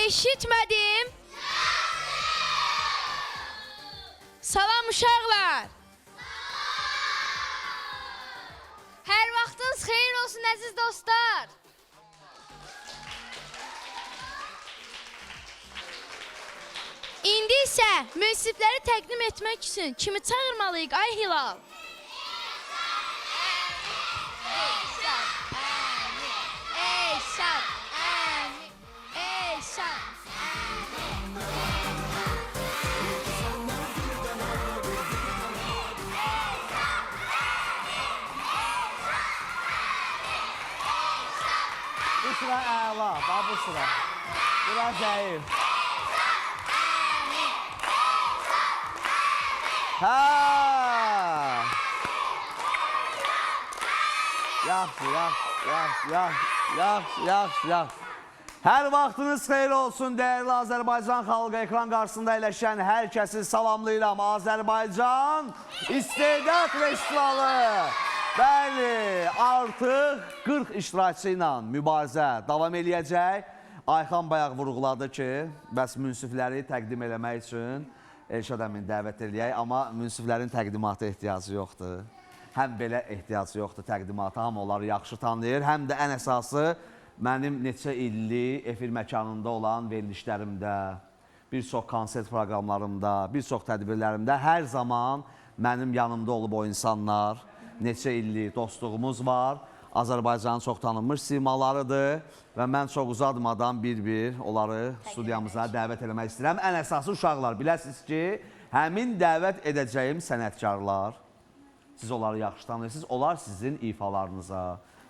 eşitmədim. Salam uşaqlar. Hər vaxtınız xeyir olsun əziz dostlar. İndi isə münsifləri təqdim etmək üçün kimi çağırmalıyıq ay Hilal? Bu sıra əla, bax bu sıra. Biraz zəif. Hə! Yaxşı. Hər vaxtınız xeyir olsun, dəyərli Azərbaycan xalqı. Ekran qarşısında əyləşən hər kəsi salamlayıram. Azərbaycan İstedad Festivalı. Bəli, artıq 40 iştirakçı ilə mübarizə davam eləyəcək. Ayxan bayaq vurğuladı ki, bəs münsifləri təqdim eləmək üçün Elşad əmin dəvət eləyək, amma münsiflərin təqdimata ehtiyacı yoxdur. Həm belə ehtiyacı yoxdur təqdimata, hamı onları yaxşı tanıyır, həm də ən əsası mənim neçə illik efir məkanında olan verilişlərimdə, bir çox konsert proqramlarımda, bir çox tədbirlərimdə hər zaman mənim yanımda olub o insanlar. Neçə illik dostluğumuz var, Azərbaycanın çox tanınmış simalarıdır və mən çox uzatmadan bir-bir onları studiyamıza dəvət eləmək istəyirəm. Ən əsası uşaqlar, biləsiniz ki, həmin dəvət edəcəyim sənətkarlar, siz onları yaxşı tanıyırsınız, onlar sizin ifalarınıza,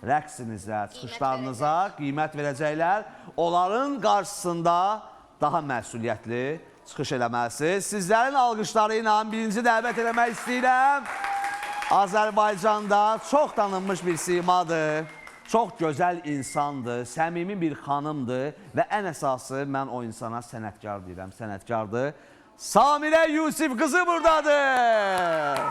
rəqsinizə, çıxışlarınıza qiymət verəcəklər. Onların qarşısında daha məsuliyyətli çıxış eləməlisiniz. Sizlərin alqışları ilə birinci dəvət eləmək istəyirəm. Azərbaycanda çox tanınmış bir simadır, çox gözəl insandır, səmimi bir xanımdır və ən əsası mən o insana sənətkar deyirəm, sənətkardır. Samirə Yusif qızı buradadır.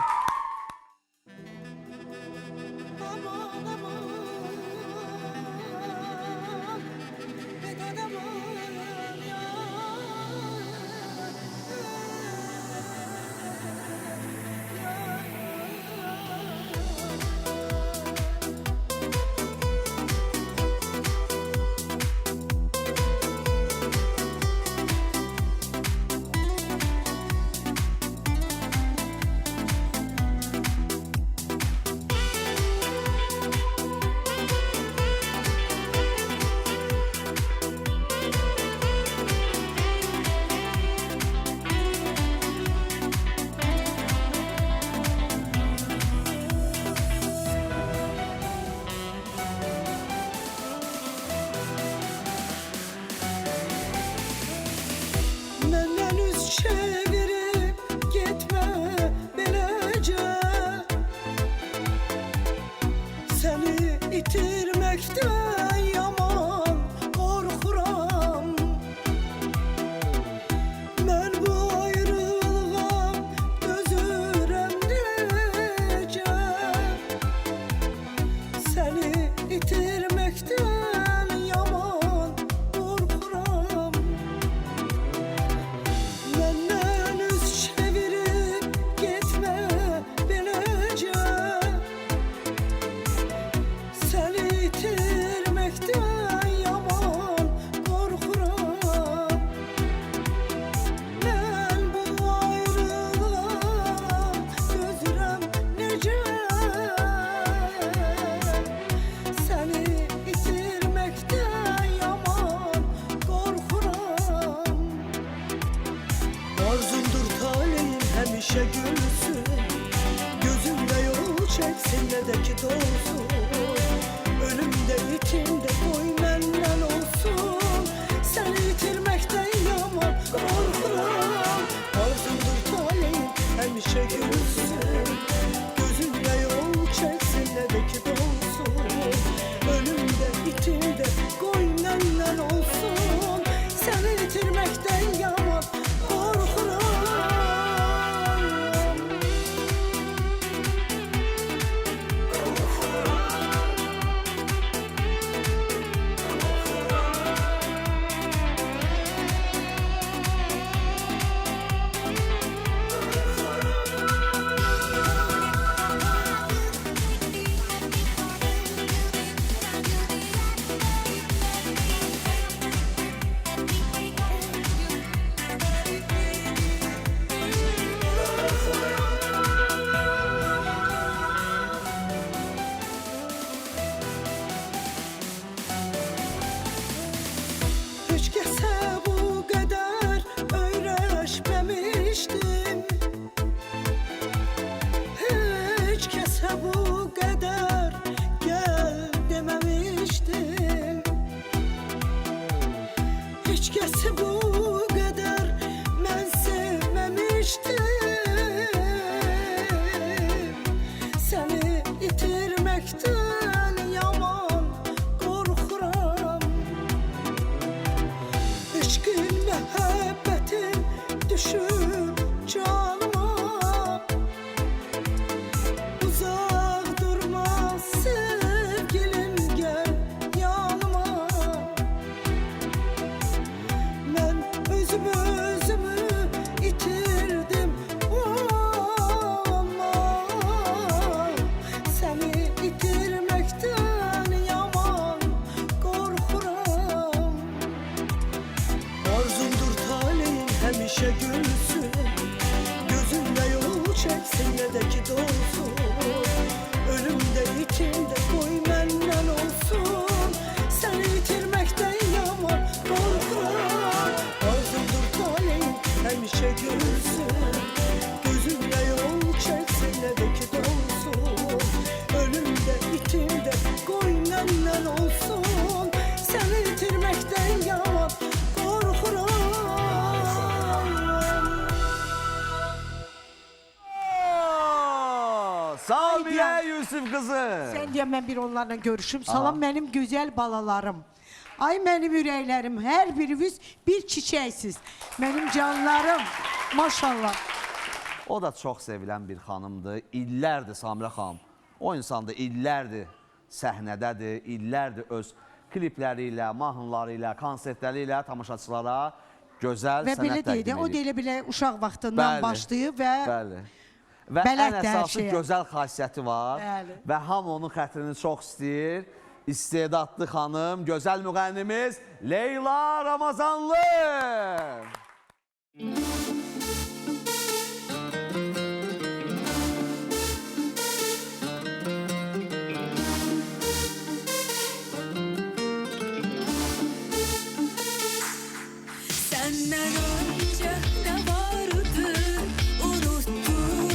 Heç kəsi bu qədər mən sevməmişdim. Səni itirməkdən yaman qorxuram. Eşqin, məhəbbətin düşüb canıma. Uzaq durma sevgilim, gəl yanıma. Mən özümü itirdim, amma səni itirməkdən yaman qorxuram. Arzumdur taleyin həmişə gülsün, gözünlə yol çəksin, nə də ki dolsun. Ölümdə itimdə qoy məndən olsun, səni itirməkdən yaman qorxuram. Arzumdur taleyin həmişə gülsün, gözünlə yol çəksin, nə də ki dolsun. Ölümdə itimdə qoy məndən olsun, səni itirməkdən yaman qorxuram. Samiyə Yusuf qızı. Sən deyəm, mən bir onlarla görüşüm. Salam mənim gözəl balalarım. Ay mənim ürəklərim, hər biriniz bir çiçəksiz. Mənim canlarım, maşallah. O da çox sevilən bir xanımdır. İllərdir Samirə xanım. O insan da illərdir səhnədədir, illərdir öz klipləri ilə, mahnıları ilə, konsertləri ilə tamaşaçılara gözəl Və belə sənət deyil, təqdim o edir. deyilə belə uşaq vaxtından başlayıb və Bəli. Və ən bələddir hər əsası şeyə. gözəl xasiyyəti var. Bəli. Və hamı onun xətrini çox istəyir. İstedadlı xanım, gözəl müğənnimiz Leyla Ramazanlı. Senden önce ne vardı unuttum.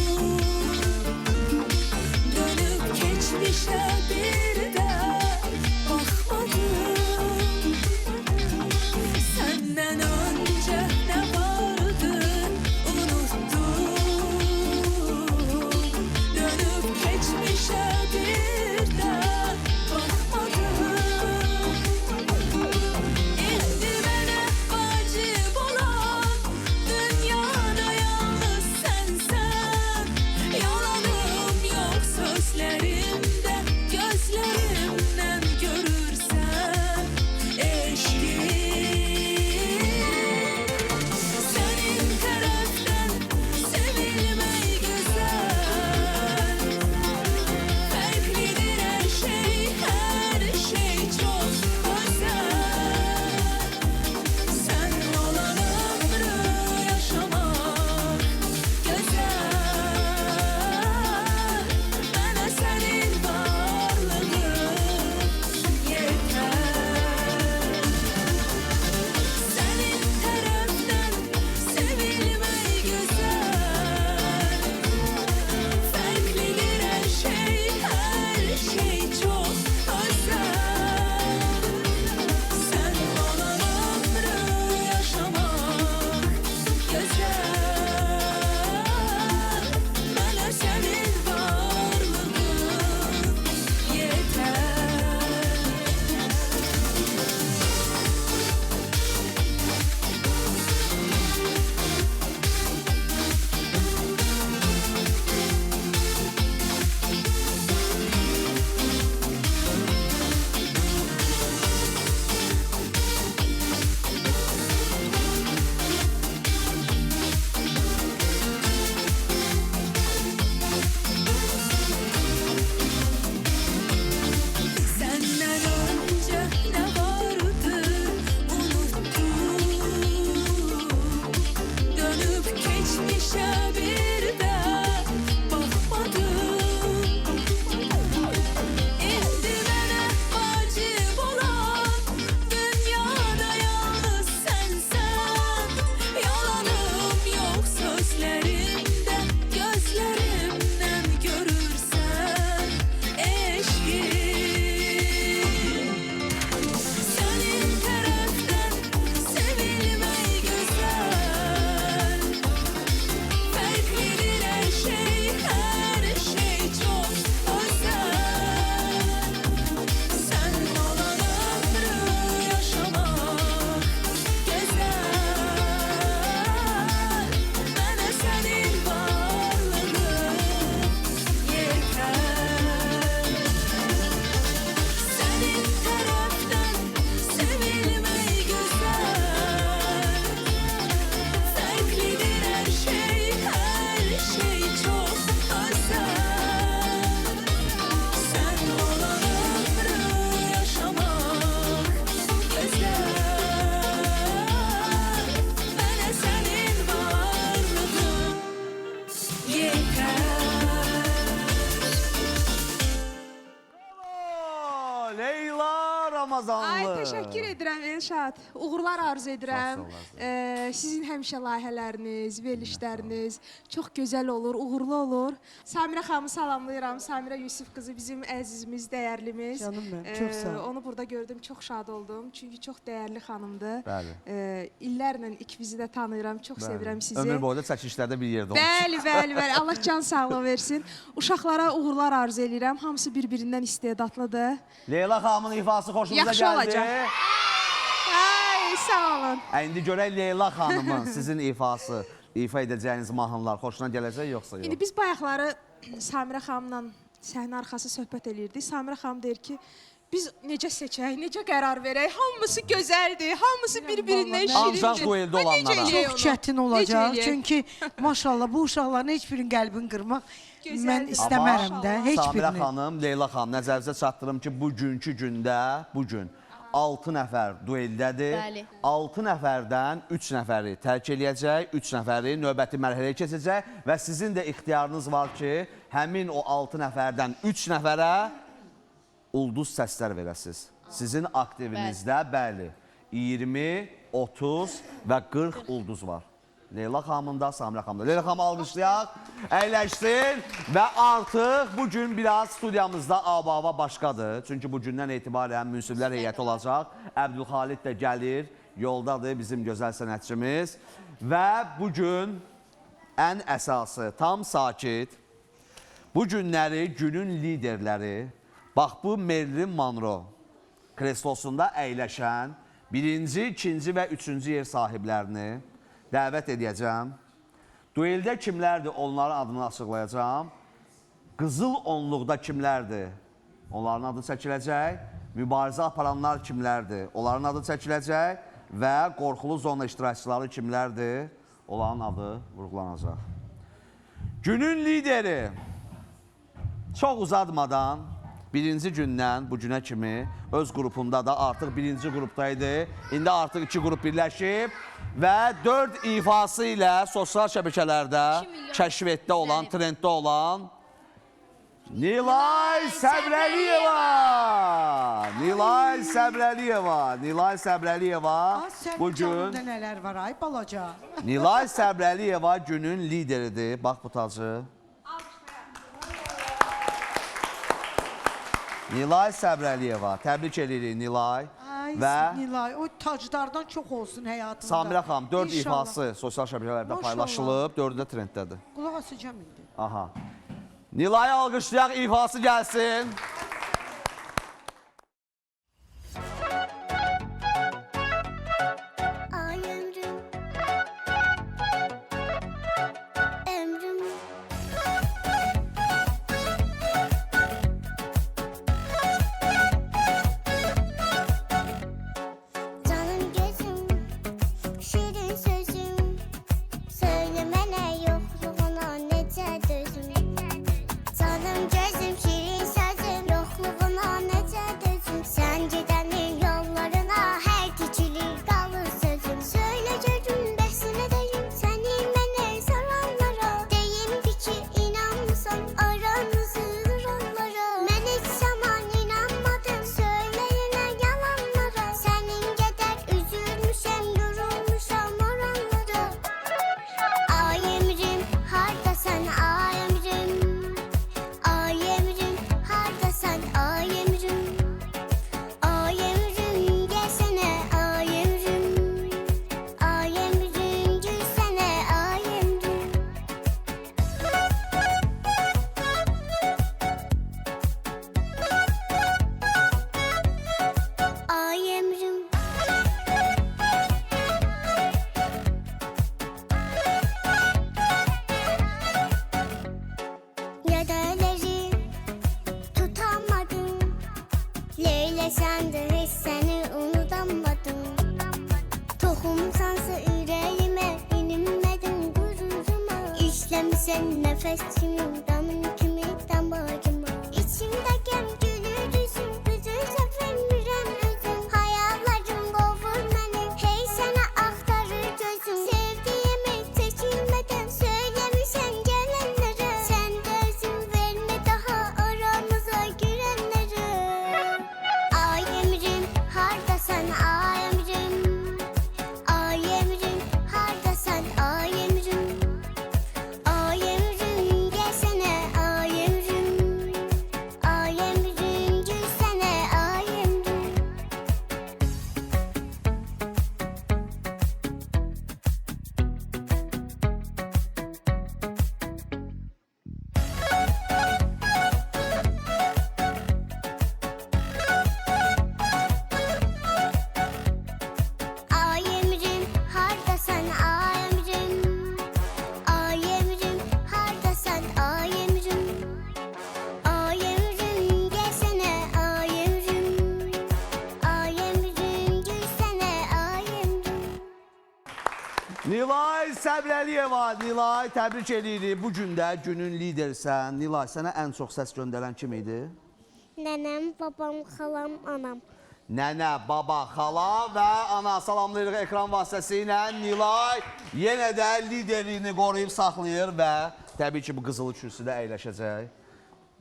Dönüp geçmişe bir de bakmadım. Senden önce ne vardı Təşəkkür edirəm Elşad. Uğurlar arzu edirəm. Çox sağ ol, Sizin həmişə layihələriniz, verilişləriniz çox gözəl olur, uğurlu olur. Samirə xanımı salamlayıram. Samirə Yusif qızı bizim əzizimiz, dəyərlimiz. Canım mənim, çox sağ ol. Onu burada gördüm, çox şad oldum. Çünki çox dəyərli xanımdır. Bəli. İllərlə ikimizi də tanıyıram, çox sevirəm sizi. Ömür boyda çəkilişlərdə bir yerdə olmuş. Bəli. Allah can sağlığı versin. Uşaqlara uğurlar arzu edirəm. Hamısı bir-birindən istedadlıdır. Leyla xanımın ifası xoşunuza Yaxşı gəldi. olacaq. Ay, sağ olun. İndi görək Leyla xanımın sizin ifa edəcəyiniz mahnılar xoşuna gələcək yoxsa yox? İndi biz bayaqları Samirə xanımla səhnə arxası söhbət eləyirdik. Samirə xanım deyir ki, biz necə seçək, necə qərar verək? Hamısı gözəldir, hamısı bir-birindən şirindir. Ancaq bu eldə olanlara. Çox çətin olacaq. eləyək? Çünki maşallah bu uşaqların heç birinin qəlbini qırmaq Gözəldir. mən istəmərəm də, heç Samirə birini. xanım, Leyla xanım, nəzərinizə çatdırım ki, bugünkü gündə, bugün 6 nəfər dueldədir. Bəli. 6 nəfərdən 3 nəfəri tərk eləyəcək, 3 nəfəri növbəti mərhələyə keçəcək və sizin də ixtiyarınız var ki, həmin o 6 nəfərdən 3 nəfərə ulduz səslər verəsiniz. Sizin aktivinizdə, bəli, 20, 30 və 40 ulduz var. Leyla xanımın da, Samirə xanımın da. Leyla xanımı alqışlayaq, əyləşsin və artıq bugün biraz studiyamızda ab-hava başqadır. Çünki bugündən etibarən münsiflər heyəti olacaq. Əbdülxalid də gəlir, yoldadır bizim gözəl sənətçimiz. Və bugün ən əsası, tam sakit, bu günləri günün liderləri, bax bu Marilyn Monroe kreslosunda əyləşən birinci, ikinci və üçüncü yer sahiblərini dəvət edəcəm. Dueldə kimlərdir, onların adını açıqlayacağım. Qızıl onluqda kimlərdir, onların adı çəkiləcək. Mübarizə aparanlar kimlərdir, onların adı çəkiləcək. Və qorxulu zona iştirakçıları kimlərdir, onların adı vurğulanacaq. Günün lideri çox uzatmadan birinci gündən bu günə kimi öz qrupunda da artıq birinci qrupdaydı. İndi artıq 2 qrup birləşib və 4 ifası ilə sosial şəbəkələrdə kəşfətdə olan, trenddə olan Nilay Səbrəliyeva! Nilay Səbrəliyeva! Nilay Səbrəliyeva Sənin bugün canında nələr var ay balaca? Nilay Səbrəliyeva günün lideridir. Bax bu tacı. Nilay Səbrəliyeva. Təbrik edirik Nilay. Ay Və Nilay, o taclardan çox olsun həyatında. Samirə xanım 4 İnşallah. ifası sosial şəbəkələrdə Maşallah. paylaşılıb, 4-ü də trenddədir. Qulaq asacağım indi. Aha. Nilay'ı alqışlayaq, ifası gəlsin. Ay ömrüm, ömrüm. Canım gözüm, şirin sözüm. Söylemene yokluğuna nece dözüm. Canım gözüm, şirin sözüm. Yokluğuna nece dözüm. Sen gidenin yollarına her küçülük kalır sözüm. Söyle çocuğum, behsin ederim seni bana soranlara. Deyim ki inanmısan aranızı duranlara. Ben hiç zaman inanmadım söyleyene yalanlara. Senin kadar üzülmüşem, yorulmuşam oranlara. Ay ömrüm, hardasan ay ömrüm. Ay ömrüm, hardasan ay ömrüm. Ay ömrüm, gelsene ay ömrüm. Ay ömrüm, gülsene ay ömrüm. Ay ömrüm. Yadaları tutamadım. Leyla sen de hiç seni unutamadım. Tohumsansa yüreğime inmedin gururuma. İşlemişsen nefesimin damın kimi damarıma. İçimdeyken gülür yüzüm, güzel sefermirem özüm. Hayallerim boğur beni, hey sana aktarır gözüm. Sevdiğimi seçilmeden söylemişsen gelenlere. Sen de özüm verme daha aramıza girenlere. Ay ömrüm, hardasan Nilay Səbrəliyeva, Nilay təbrik edirik. Bu gün də günün lidersən. Nilay, sənə ən çox səs göndərən kim idi? Nənəm, babam, xalam, anam. Nənə, baba, xala və ana salamlayırıq ekran vasitəsilə. Nilay yenə də liderliyini qoruyub saxlayır və təbii ki, bu qızılı kürsüdə əyləşəcək.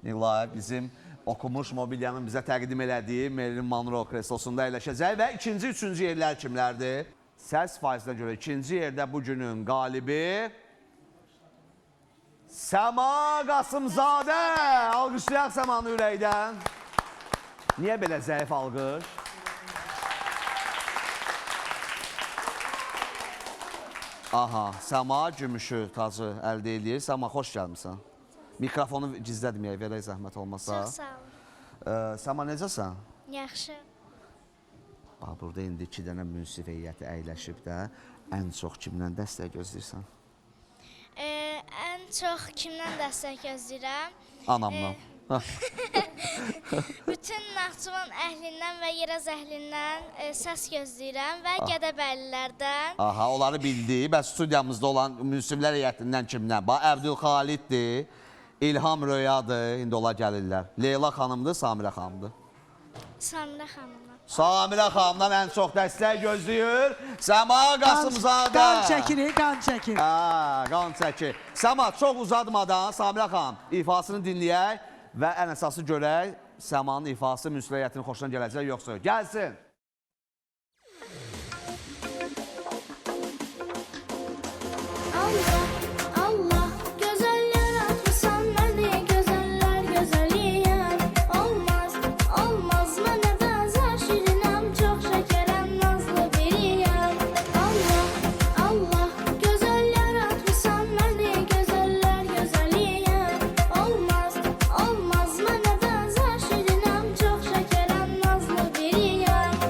Nilay bizim oxumuş mobilyanın bizə təqdim elədiyi Marilyn Monroe kreslosunda əyləşəcək və ikinci, üçüncü yerlər kimlərdir? Səs faizinə görə ikinci yerdə bu günün qalibi Səma Qasımzadə. Alqışlayaq Səmanı ürəkdən. Niyə belə zəif alqış? Aha, Səma gümüşü tacı əldə edir. Səma, xoş gəlmişsən. Mikrofonu gizlədməyək, verək zəhmət olmasa. Çox sağ olun. Səma, necəsən? Yaxşı. Bax, burada indi 2 dənə münsif heyəti əyləşib də ən çox kimdən dəstək gözləyirsən? Ən çox kimdən dəstək gözləyirəm? Anamdan. Bütün Naxçıvan əhlindən və Yerəz əhlindən səs gözləyirəm və Gədəbəllilərdən. Aha, onları bildi. Bəs studiyamızda olan münsiflər heyətindən kimdən? Bax, Əbdülxaliddir, İlham Röyadır, indi ola gəlirlər. Leyla xanımdır, Samirə xanımdır. Samirə xanımı. Samirə xanımdan ən çox dəstək gözləyir. Səma Qasımzadə. Qan çəkir, qan çəkir. Qan çəkir. Səma, çox uzatmadan Samirə xanım ifasını dinləyək və ən əsası görək Səmanın ifası münsifləriyyətinin xoşuna gələcək, yoxsa gəlsin. Allah, Allah, gözəl yaratmışsan, nədir gözəllər gözəliyəm. Olmaz, olmaz, mənə bənzər şirinəm, çox şəkərəm, nazlı biriyəm. Allah, Allah, gözəl yaratmışsan, nədir gözəllər gözəliyəm. Olmaz, olmaz, mənə bənzər şirinəm, çox şəkərəm, nazlı biriyəm.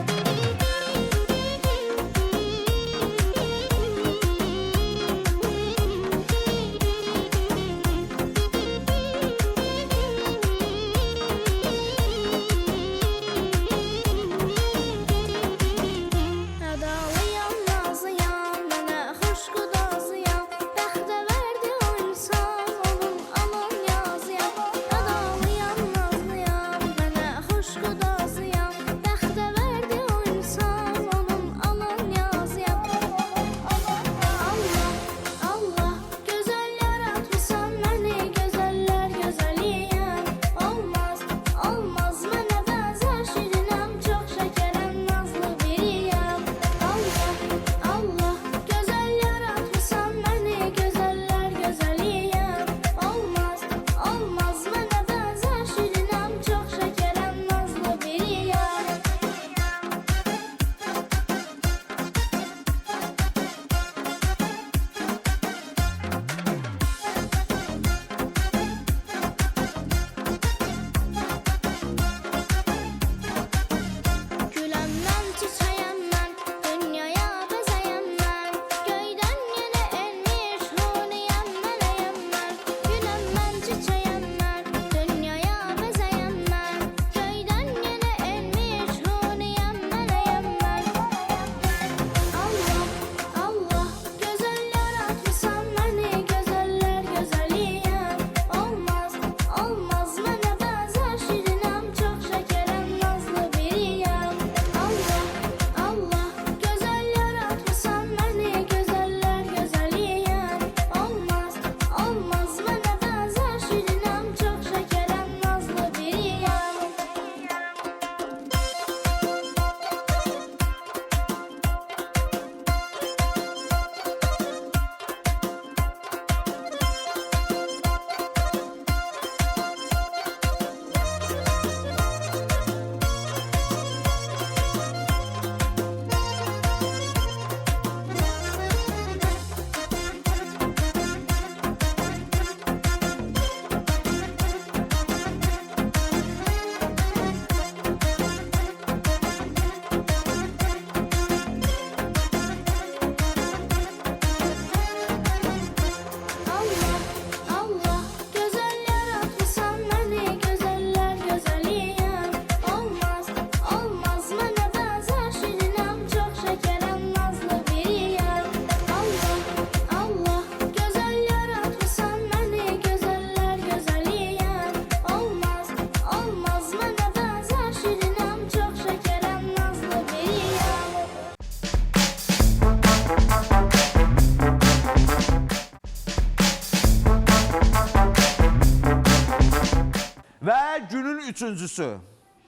üçüncüsü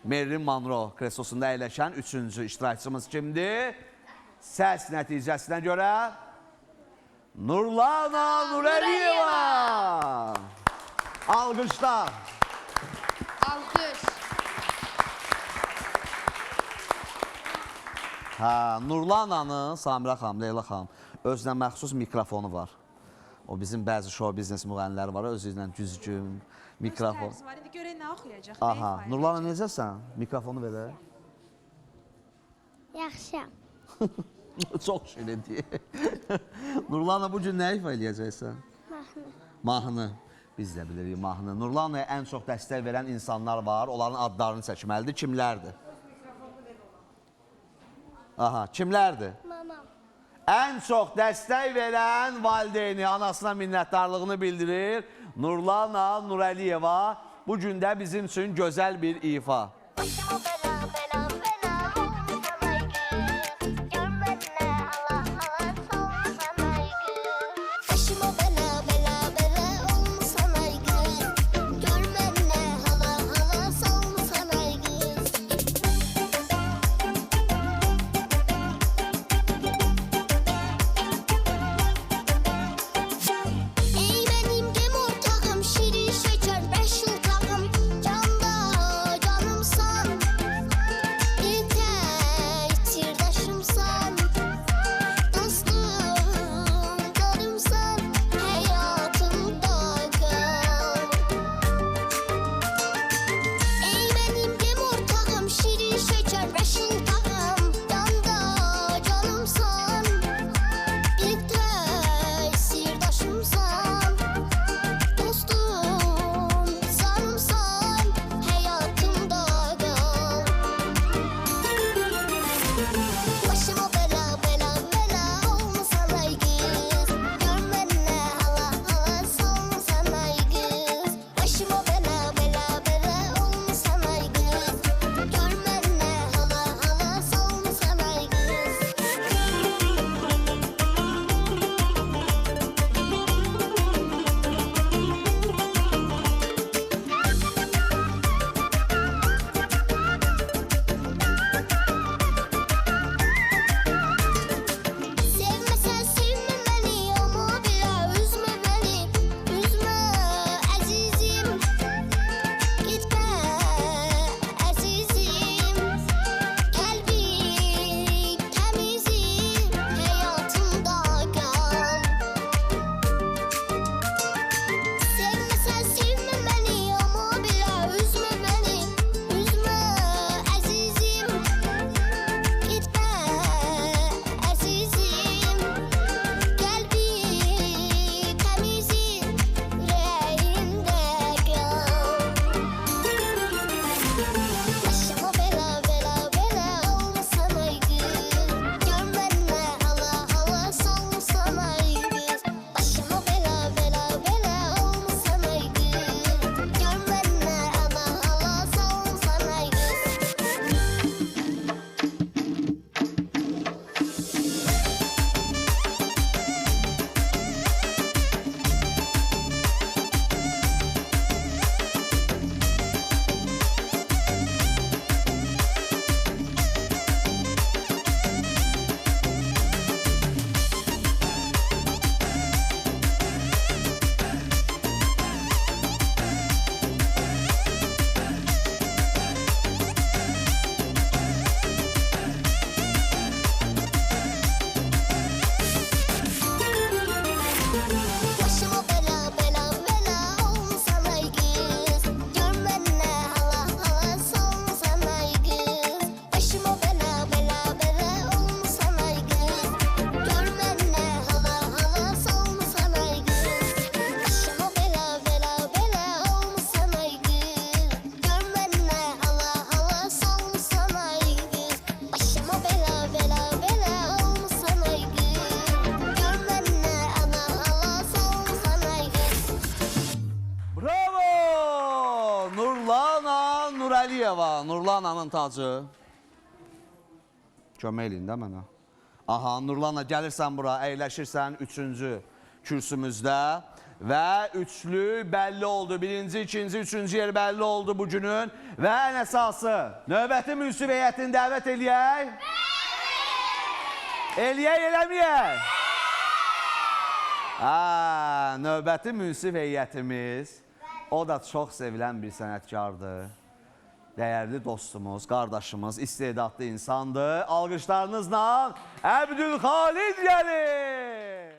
Marilyn Monroe kreslosunda əyləşən üçüncü iştirakçımız kimdir? Səs nəticəsinə görə Nurlana Nurəliyeva. Alqışlar. Alqış. Nurlananın, Samirə xanım, Leyla xanım, özünə məxsus mikrofonu var. O bizim bəzi show biznes müğənniləri var, özüylə düzgün mikrofon. Tərzi var. İndi görək nə oxuyacaq. Aha, Nurlana necəsən? Mikrofonu verə. Yaxşıyam. Çox şirindir. Nurlana bugün nə ifa eləyəcəksən? Mahnı. Mahnı. Biz də bilirik mahnı. Nurlanaya ən çox dəstək verən insanlar var. Onların adlarını çəkməlidir. Kimlərdir? Aha, kimlərdir? Mamam. Ən çox dəstək verən valideyni, anasına minnətdarlığını bildirir. Nurlana Nurəliyeva bu gün də bizim üçün gözəl bir ifa. Başıma bela bela bela olmuş anaygız. Görmedine Allah Allah solmuş anaygız. Başıma bela bela bela olmuş anaygız. Görmedine Allah Allah solmuş anaygız. Ey benim gem ortağım, şirin şeker beş yıltağım, canda canımsan, bir tek sirdaşımsan, dostum canımsan, hayatımda kal. Ey benim gem ortağım, şirin şeker beş yıltağım, canda canımsan, bir tek sirdaşımsan, dostum canımsan, hayatımda kal. Başıma bela bela bela olmasan ay kız. Görmedine hala hala solmasan ay kız. Başıma bela bela bela olmasan ay kız. Görmedine hala hala solmasan ay kız. Sevmesen sevme beni ama bile üzme beni, üzme azizim, gitme azizim, kalbim temizim, hayatımda kal. Sevmesen sevme beni ama bile üzme beni, üzme azizim, gitme azizim, kalbim temizim, yüreğimde kal. Başıma bela bela bela olmasan ay kız. Görmedine hala hala solmasan ay kız. Başıma bela bela bela olmasan ay kız. Görmedine hala hala solmasan ay kız. Başıma bela bela bela olmasan ay kız. Görmedine hala hala solmasan ay kız. Başıma bela bela bela olmasan ay kız. Görmedine hala hala solmasan ay kız. Başıma bela bela bela olmasan ay kız. Görmedine hala hala solmasan ay kız. Başıma bela bela bela olmasan ay kız. Görmedine hala hala solmasan ay kız. Bravo! Nurlana Nurəliyeva. Nurlananın tacı. Kömək eləyin də mənə. Aha, Nurlana gəlirsən bura, əyləşirsən üçüncü kürsümüzdə və üçlü bəlli oldu. Birinci, ikinci, üçüncü yer bəlli oldu bu günün və ən əsası növbəti münsif heyətini dəvət eləyək. Eləyək, eləməyək. Növbəti münsif heyətimiz, o da çox sevilən bir sənətkardır. Dəyərli dostumuz, qardaşımız, istedadlı insandır. Alqışlarınızla Əbdülxalid gəlir.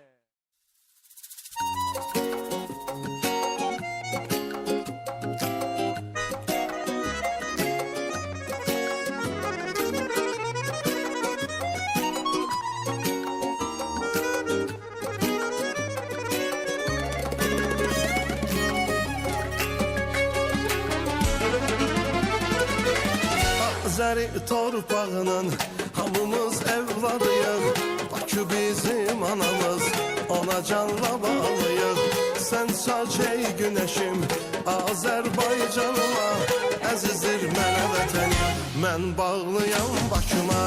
Azəri torpağının hamımız evladıyıq. Bakı bizim anamız, ona canla bağlıyıq. Sən saç ey günəşim, Azərbaycanıma. Əzizdir mənə vətənim, mən bağlıyam Bakıma.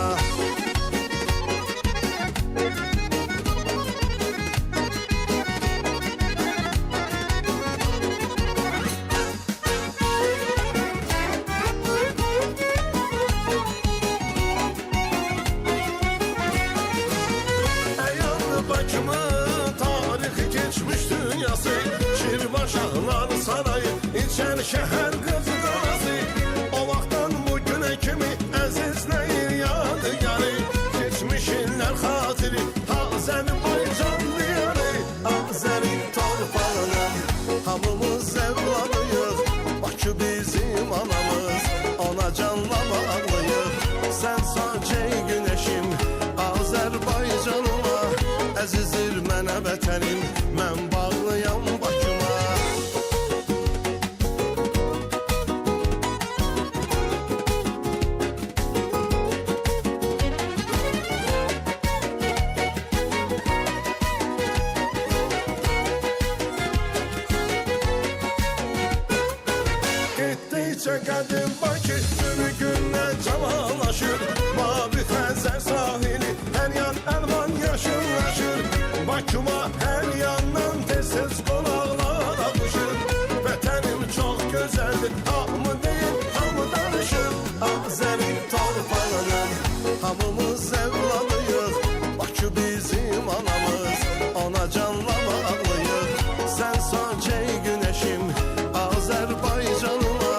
Sarayı, İlçen şəhər qızı qalası. O vaxtdan bugünə kimi əzizləyir yadigarı. Keçmiş illər xatiri, Azərbaycan diyarı. Azərin torpağının hamımız evladıyıq. Bakı bizim anamız, ona canla bağlıyıq. Sən saç ey günəşim, Azərbaycanıma. Əzizdir mənə vətənim, mən bağlıyam Bakıma. Qədim Bakı günü gündən cavanlaşır. Mavi Xəzər sahili hər yan əlvan yaşıllaşır. Bakıma hər yandan tez-tez qonaqlar alışır. Vətənim çox gözəldir, hamı deyil, hamı danışır. Azərin torpağının hamımız evladıyıq. Bakı bizim anamız, ona canla bağlıyıq. Sən saç ey günəşim, Azərbaycanıma.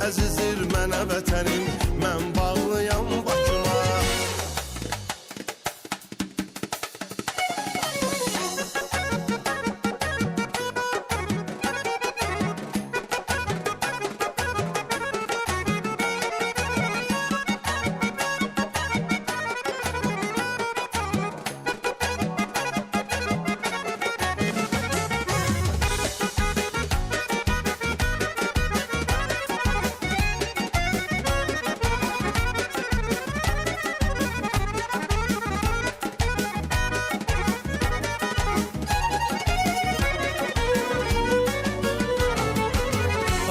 Əzizdir mənə vətənim, mən bağlıyam Bakıma.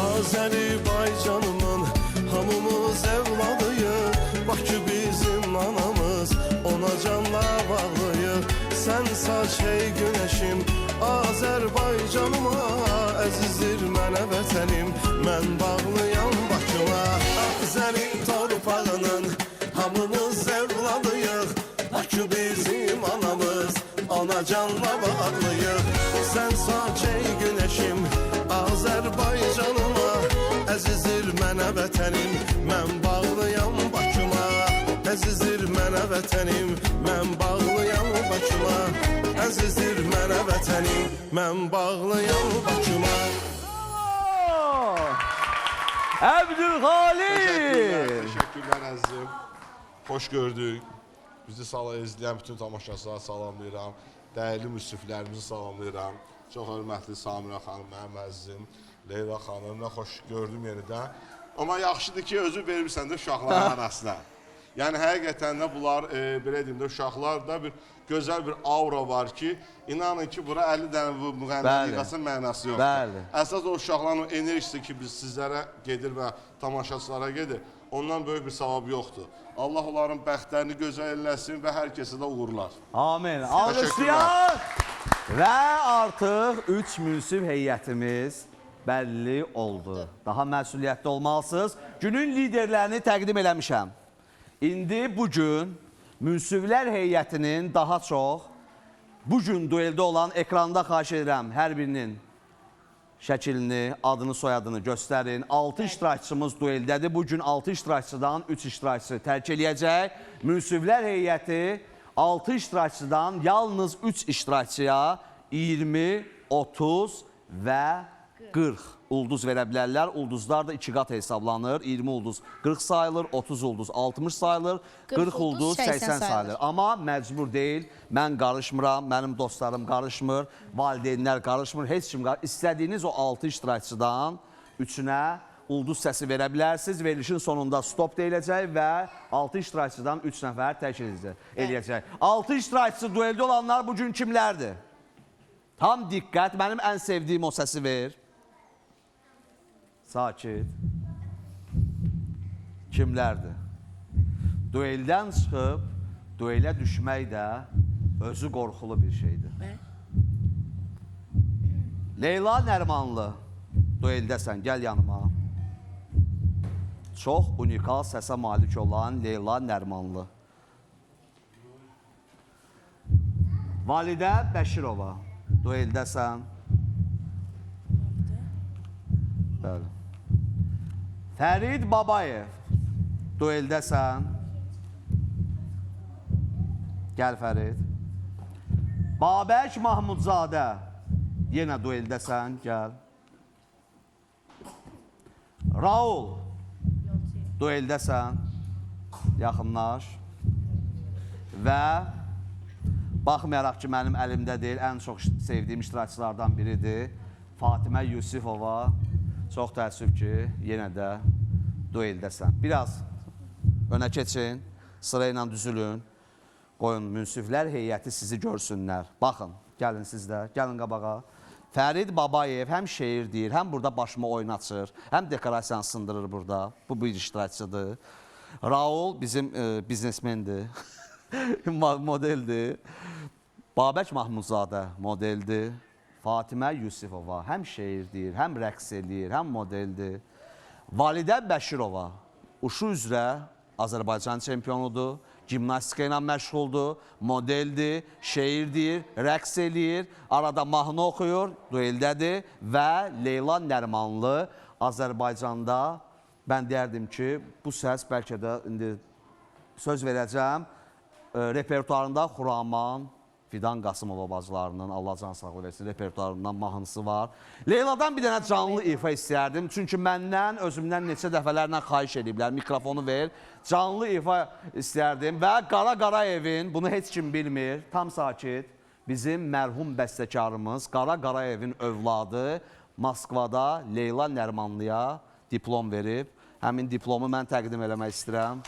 Azərbaycanımın hamımız evladıyıq. Bakı bizim anamız, ona canla bağlıyıq. Sən saç ey günəşim, Azərbaycanıma. Əzizdir mənə vətənim, mən bağlıyam Bakıma. Azərin torpağının hamımız evladıyıq. Bakı bizim anamız, ona canla bağlıyıq. Sən saç ey günəşim, Azərbaycanıma. Əzizdir mənə vətənim, mən bağlıyam Bakıma. Əzizdir mənə vətənim, mən bağlıyam Bakıma. Əzizdir mənə vətənim, mən bağlıyam Bakıma. Əbdülxalid! Teşekkürler əzizim. Xoş gördük. Bizi izləyən bütün tamaşaçılara salamlayıram. Dəyərli müsriflərimizi salamlayıram. Çox hörmətli Samirə xanım, mənim əzizim. Leyla xanım, nə xoş gördüm yenidən. Amma yaxşıdır ki, özü verirsən də uşaqların arasına. Yəni, həqiqətən də bunlar, belə deyim də, uşaqlarda bir gözəl bir aura var ki, inanın ki, bura 50 dənə müğənnə yıqasın mənası yoxdur. Əsas o uşaqların enerjisi ki, biz sizlərə gedir və tamaşaçılara gedir, ondan böyük bir savab yoxdur. Allah onların bəxtlərini gözəl eləsin və hər kəsə də uğurlar. Amin. Alqışlayan Və artıq 3 münsif heyətimiz bəlli oldu. Daha məsuliyyətli olmalısınız. Günün liderlərini təqdim eləmişəm. İndi bugün münsiflər heyətinin daha çox bugün dueldə olan ekranda xahiş edirəm hər birinin şəkilini, adını, soyadını göstərin. 6 iştirakçımız dueldədir. Bugün 6 iştirakçıdan 3 iştirakçı tərk eləyəcək. Münsiflər heyəti 6 iştirakçıdan yalnız 3 iştirakçıya 20, 30 və 40 ulduz verə bilərlər. Ulduzlar da 2 qat hesablanır. 20 ulduz 40 sayılır, 30 ulduz 60 sayılır, 40 ulduz 80 sayılır. Amma məcbur deyil, mən qarışmıram, mənim dostlarım qarışmır, valideynlər qarışmır, heç kim qarışmır. İstədiyiniz o 6 iştirakçıdan 3-ünə ulduz səsi verə bilərsiniz. Verilişin sonunda stop deyiləcək və 6 iştirakçıdan 3 nəfər tərk eləyəcək. 6 iştirakçı dueldə olanlar bugün kimlərdir? Tam diqqət, mənim ən sevdiyim o səsi ver. Sakit. Kimlərdir? Dueldən çıxıb, duelə düşmək də özü qorxulu bir şeydir. Leyla Nərmanlı, dueldəsən, gəl yanıma. Çox unikal səsə malik olan Leyla Nərmanlı. Validə Bəşirova, dueldəsən. Bəli. Fərid Babayev, dueldəsən. Gəl Fərid. Babək Mahmudzadə, yenə dueldəsən, gəl. Raul, dueldəsən, yaxınlaş. Və baxmayaraq ki, mənim əlimdə deyil, ən çox sevdiyim iştirakçılardan biridir. Fatimə Yusifova, çox təəssüf ki, yenə də dueldəsən. Biraz önə keçin, sırayla düzülün. Qoyun, münsiflər heyəti sizi görsünlər. Baxın, gəlin siz də, gəlin qabağa. Fərid Babayev həm şeir deyir, həm burada başıma oynaçır, həm dekorasiyanı sındırır burada. Bu bir iştirakçıdır. Raul bizim biznesmendir, modeldir. Babək Mahmudzadə modeldir. Fatimə Yusifova həm şeir deyir, həm rəqs eləyir, həm modeldir. Validə Bəşirova uşu üzrə Azərbaycan çempionudur, gimnastika ilə məşğuldur, modeldir, şeir deyir, rəqs eləyir, arada mahnı oxuyur, dueldədir və Leyla Nərmanlı Azərbaycanda mən deyərdim ki, bu səs bəlkə də indi söz verəcəm, repertuarında Xuraman, Fidan Qasımova bacılarının, Allah can sağlığı versin, repertuarından mahnısı var. Leyladan bir dənə canlı ifa istəyərdim. Çünki məndən, özümdən neçə dəfələrlə xahiş ediblər, mikrofonu ver. Canlı ifa istəyərdim və Qara Qarayevin, bunu heç kim bilmir, tam sakit, bizim mərhum bəstəkarımız Qara Qarayevin övladı Moskvada Leyla Nərmanlıya diplom verib. Həmin diplomu mən təqdim eləmək istəyirəm.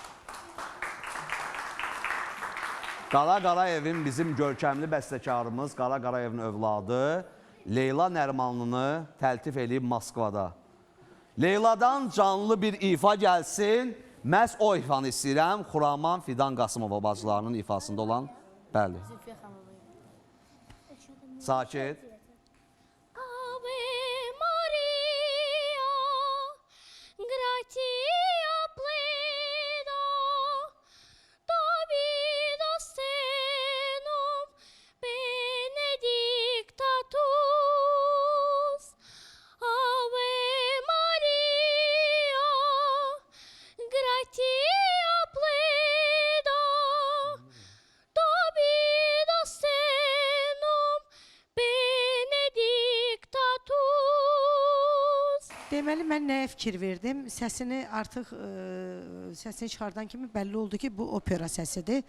Qara Qarayevin bizim görkəmli bəstəkarımız, Qara Qarayevin övladı Leyla Nərmanlını təltif edib Moskvada. Leyladan canlı bir ifa gəlsin, məhz o ifanı istəyirəm, Xuraman Fidan Qasımova bacılarının ifasında olan, bəli. Sakit. Ave Maria, gratia plena, Dominus tecum, benedictatus. Ave Maria, gratia plena, Dominus tecum, benedictatus. Deməli, mən nəyə fikir verdim? Səsini artıq, səsini çıxardan kimi bəlli oldu ki, bu opera səsidir.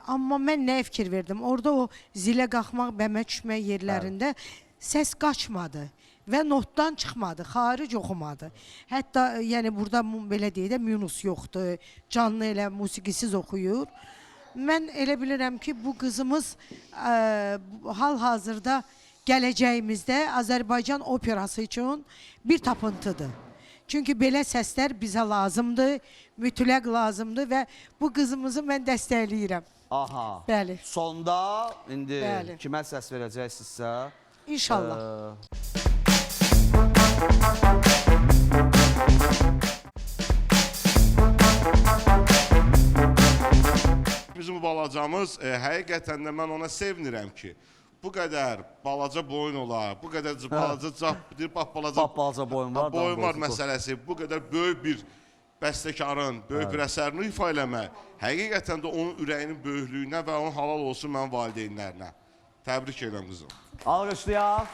Amma mən nəyə fikir verdim? Orada o zilə qalxmaq, bəmə düşmək yerlərində səs qaçmadı və notdan çıxmadı, xaric oxumadı. Hətta, yəni burada belə deyək də, minus yoxdur, canlı elə musiqisiz oxuyur. Mən elə bilirəm ki, bu qızımız hal-hazırda gələcəyimizdə Azərbaycan operası üçün bir tapıntıdır. Çünki belə səslər bizə lazımdır, mütləq lazımdır və bu qızımızı mən dəstəkləyirəm. Aha. Bəli. Sonda indi Bəli. kimə səs verəcəksinizsə? İnşallah. Bizim bu balacamız, həqiqətən də mən ona sevinirəm ki, bu qədər balaca boyun olar, bu qədər balaca Balaca boyun var. boyun var məsələsi, bu qədər böyük bir bəstəkarın, böyük bir əsərini ifa eləmək, həqiqətən də onun ürəyinin böyüklüyünə və onun halal olsun mənim valideynlərinə. Təbrik edirəm qızım. Alqışlayaq.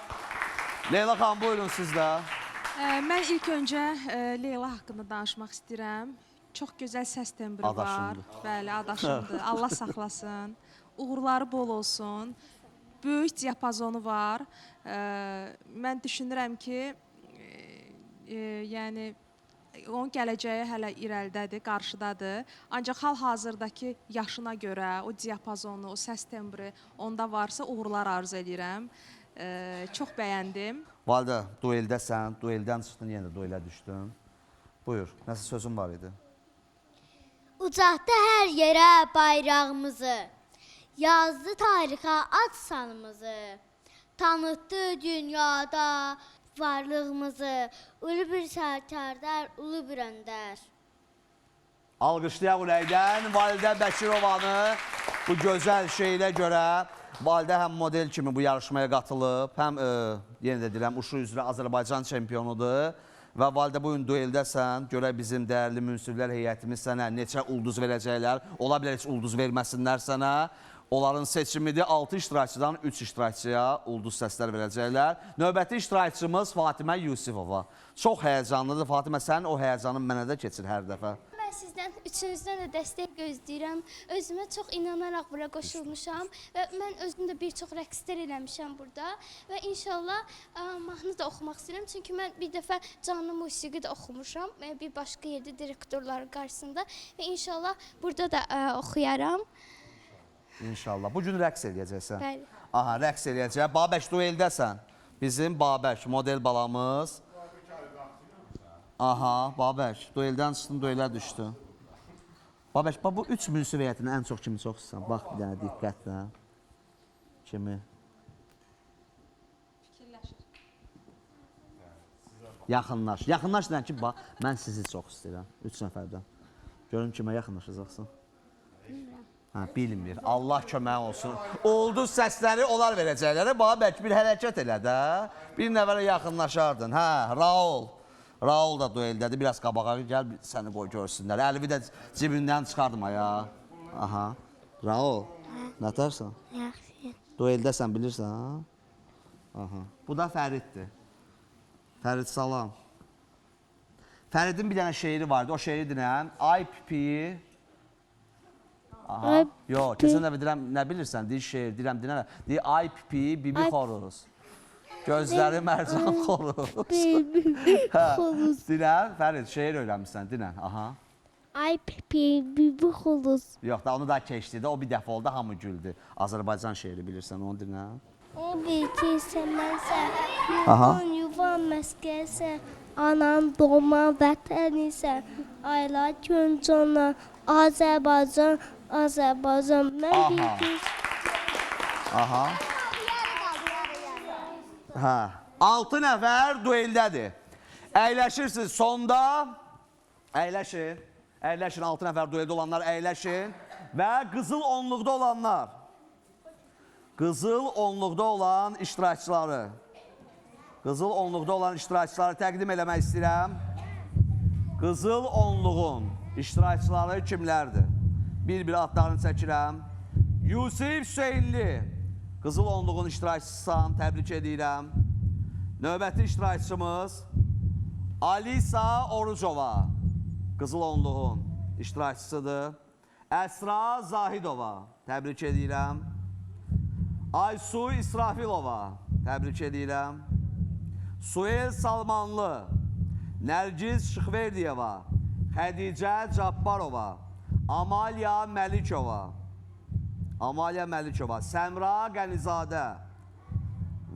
Leyla xanım, buyurun siz də. Mən ilk öncə Leyla haqqında danışmaq istəyirəm. Çox gözəl səs tembri var. Adaşımdır. Bəli, adaşımdır. Allah saxlasın. Uğurları bol olsun. Böyük diapazonu var. Mən düşünürəm ki, yəni onun gələcəyi hələ irəlidədir, qarşıdadır. Ancaq hal-hazırdakı yaşına görə o diapazonu, o səs tembri onda varsa uğurlar arzu edirəm. Çox bəyəndim. Validə, dueldəsən, dueldən çıxdın, yenə də duelə düşdün. Buyur, nəsə sözün var idi? Ucaqdı hər yerə bayrağımızı, yazdı tarixə ad sanımızı, tanıtdı dünyada varlığımızı, ulu bir sərkərdər, ulu bir öndər. Alqışlayaq ürəkdən Validə Bəkirovanı bu gözəl şeylə görə Validə həm model kimi bu yarışmaya qatılıb, həm yenə də deyirəm, uşu üzrə Azərbaycan çempiyonudur. Və Validə, bugün dueldəsən, görək bizim dəyərli münsiflər heyətimiz sənə neçə ulduz verəcəklər, ola bilər heç ulduz verməsinlər sənə. Onların seçimidir, 6 iştirakçıdan 3 iştirakçıya ulduz səslər verəcəklər. Növbəti iştirakçımız Fatimə Yusifova. Çox həyəcanlıdır. Fatimə, sənin o həyəcanın mənə də keçir hər dəfə. Mən sizdən üçünüzdən də dəstək gözləyirəm. Özümə çox inanaraq bura qoşulmuşam və mən özüm də bir çox rəqslər eləmişəm burada və inşallah mahnı da oxumaq istəyirəm. Çünki mən bir dəfə canlı musiqi də oxumuşam bir başqa yerdə direktorların qarşısında və inşallah burada da oxuyaram. İnşallah. Bugün rəqs eləyəcəksən. Bəli. Aha, rəqs eləyəcək. Babək, dueldəsən. Bizim Babək, model balamız. Aha, Babək, dueldən çıxdın, duelə düşdün. Babək, bu 3 münsif heyətini ən çox kimi çox istəyirsən? Bax, bir dənə diqqətlə. Kimi? Yaxınlaş. Yaxınlaş deyən ki, bax, mən sizi çox istəyirəm. 3 nəfərdən. Görün kimə yaxınlaşacaqsın. Hə, bilmir. Allah kömək olsun. Ulduz səsləri onlar verəcəklər. Babək, bir hərəkət elə də. Bir nəfərə yaxınlaşardın. Hə, Raul. Raul da dueldədir. Biraz qabağa gəl, səni qoy görsünlər. Əlvi də cibindən çıxardım ayağa. Aha. Raul, nətərsən? Yaxşı. Dueldəsən, bilirsən? Aha. Bu da Fəriddir. Fərid, salam. Fəridin bir dənə şeiri vardı. O şeiri dinləyən. Ay pipiyi. Aha. Yox, keçən dəfə deyirəm, nə bilirsən? Deyir şeir, deyirəm, dinlə. Deyir, ay pipiyi, bibi xoruz. Gözləri mərcan xoruz. Xoruz. Dinən, Fərid, şeir öyrənmişsən, dinən. Aha. Ay pipi, bibi xoruz. Yox da onu da keçdi də, o bir dəfə oldu, hamı güldü. Azərbaycan şeiri bilirsən, onu dinən. O bir ki səmənsə, Aha. yuvan məskəsə, anam doğma vətən isə, ayla göncana, Azərbaycan, Azərbaycan, mən Aha. bir ki... Aha. Hə. 6 nəfər dueldədir. Əyləşirsiniz sonda. Əyləşin. Əyləşin, 6 nəfər dueldə olanlar əyləşin. Və qızıl onluqda olanlar. Qızıl onluqda olan iştirakçıları. Qızıl onluqda olan iştirakçıları təqdim eləmək istəyirəm. Qızıl onluğun iştirakçıları kimlərdir? Bir-bir adlarını çəkirəm. Yusif Hüseynli. Qızıl onluğun iştirakçısısan, təbrik edirəm. Növbəti iştirakçımız Alisa Orucova. Qızıl onluğun iştirakçısıdır. Əsra Zahidova. Təbrik edirəm. Aysu İsrafilova. Təbrik edirəm. Suel Salmanlı. Nərgiz Şıxverdiyeva. Xədicə Cabbarova. Amalya Məlikova. Amalya Məlikova. Səmra Qənizadə.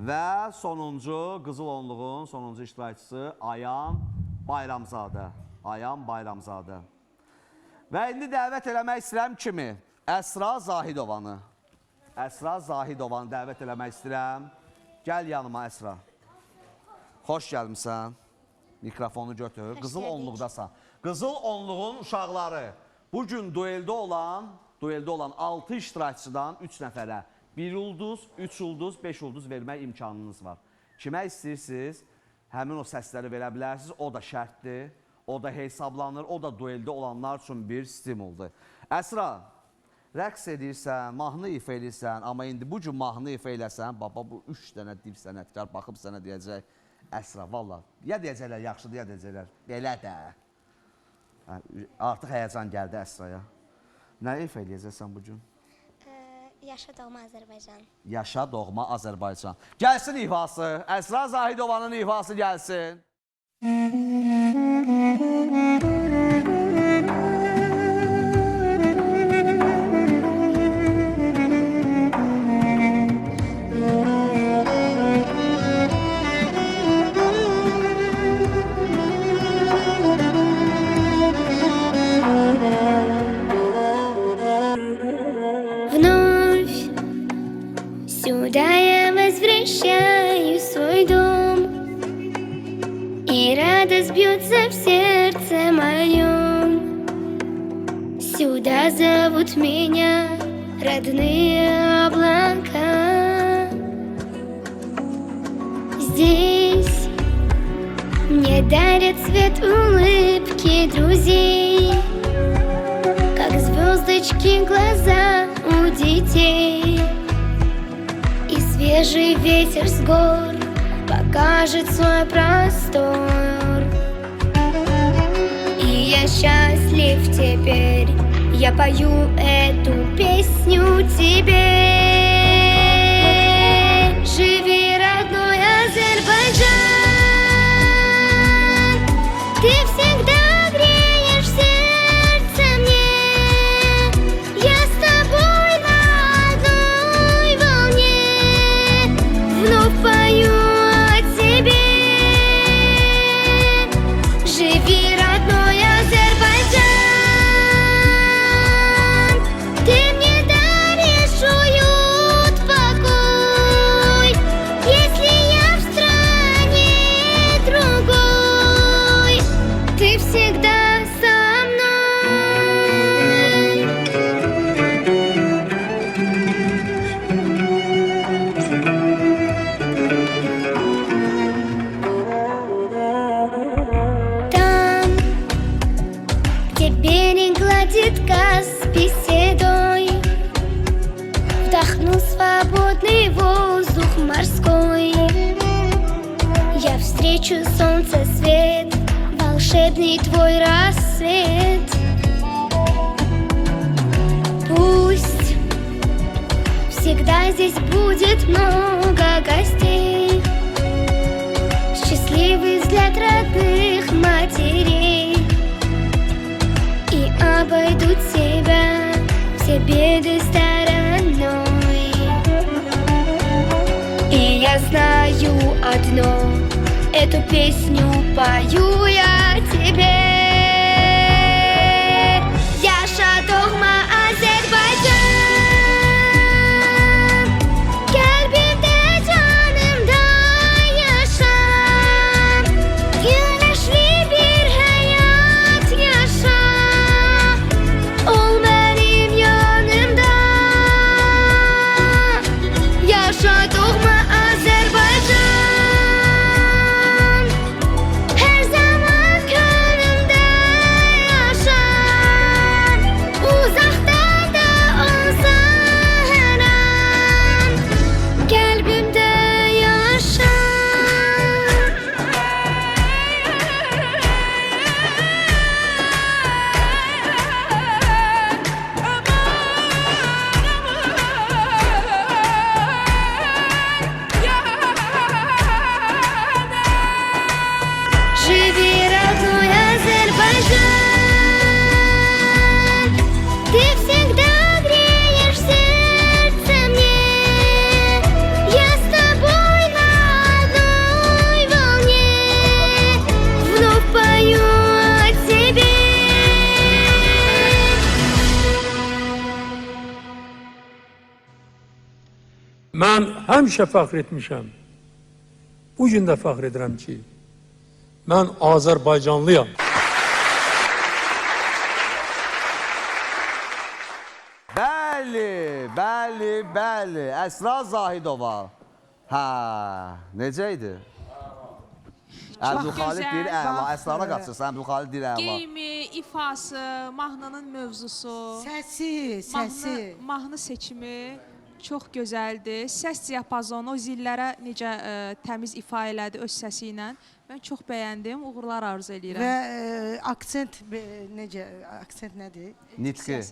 Və sonuncu, qızıl onluğun sonuncu iştirakçısı Ayan Bayramzadə. Ayan Bayramzadə. Və indi dəvət eləmək istəyirəm kimi? Əsra Zahidovanı. Əsra Zahidovanı dəvət eləmək istəyirəm. Gəl yanıma Əsra. Xoş gəlmişsən. Mikrofonu götür. Qızıl onluqdasan. Qızıl onluğun uşaqları. Bugün dueldə olan 6 iştirakçıdan 3 nəfərə 1 ulduz, 3 ulduz, 5 ulduz vermək imkanınız var. Kimə istəyirsiniz, həmin o səsləri verə bilərsiniz. O da şərtdir, o da hesablanır, o da dueldə olanlar üçün bir stimuldur. Əsra, rəqs edirsən, mahnı ifa edirsən, amma indi bu gün mahnı ifa eləsən, baba bu 3 dənə div sənətkar baxıb sənə deyəcək, Əsra, valla, ya deyəcəklər, yaxşıdır, ya deyəcəklər, belə də. Artıq həyəcan gəldi Əsraya. Nə ifa eləyəcəksən bu gün? Yaşa doğma Azərbaycan. Yaşa doğma Azərbaycan. Gəlsin ifası, Əsra Zahidovanın ifası gəlsin. Сюда я возвращаю свой дом, и радость бьется в сердце моем. Сюда зовут меня родные облака. Здесь мне дарят свет улыбки друзей, как звездочки глаза у детей. Свежий ветер с гор покажет свой простор. И я счастлив теперь, я пою эту песню тебе. Живи, родной Азербайджан, ты всегда греешь сердце мне. Я с тобой на одной волне, вновь пою о тебе. Живи, родной Азербайджан, ты мне даришь уют, покой. Если я в стране другой, ты всегда со мной. Там, где берег гладит Каспий седой, вдохну свободный воздух морской. Я встречу солнце свет, волшебный твой рассвет. Пусть всегда здесь будет много гостей, счастливый взгляд родных матерей, и обойдут тебя все беды стороной. И я знаю одно, эту песню пою я тебе. Yaşa doğma Azerbaycan, kalbimde canımda yaşa. Güneşli bir hayat yaşa, ol benim yanımda. Yaşa doğma Azerbaycan, her zaman gönlümde. Mən həmişə fəxr etmişəm. Bu gün də fəxr edirəm ki, mən Azərbaycanlıyam. Bəli. Əsra Zahidova. Hə, necə idi? Əbdülxalid deyir əla. Əsrara qaçırsan, Əbdülxalid deyir əla. Geyimi, ifası, mahnının mövzusu, Səsi. mahnı seçimi çox gözəldir. Səs diapazonu o zillərə necə təmiz ifa elədi öz səsi ilə. Mən çox bəyəndim. Uğurlar arzu edirəm. Və aksent necə? Aksent nədir? Nitqi.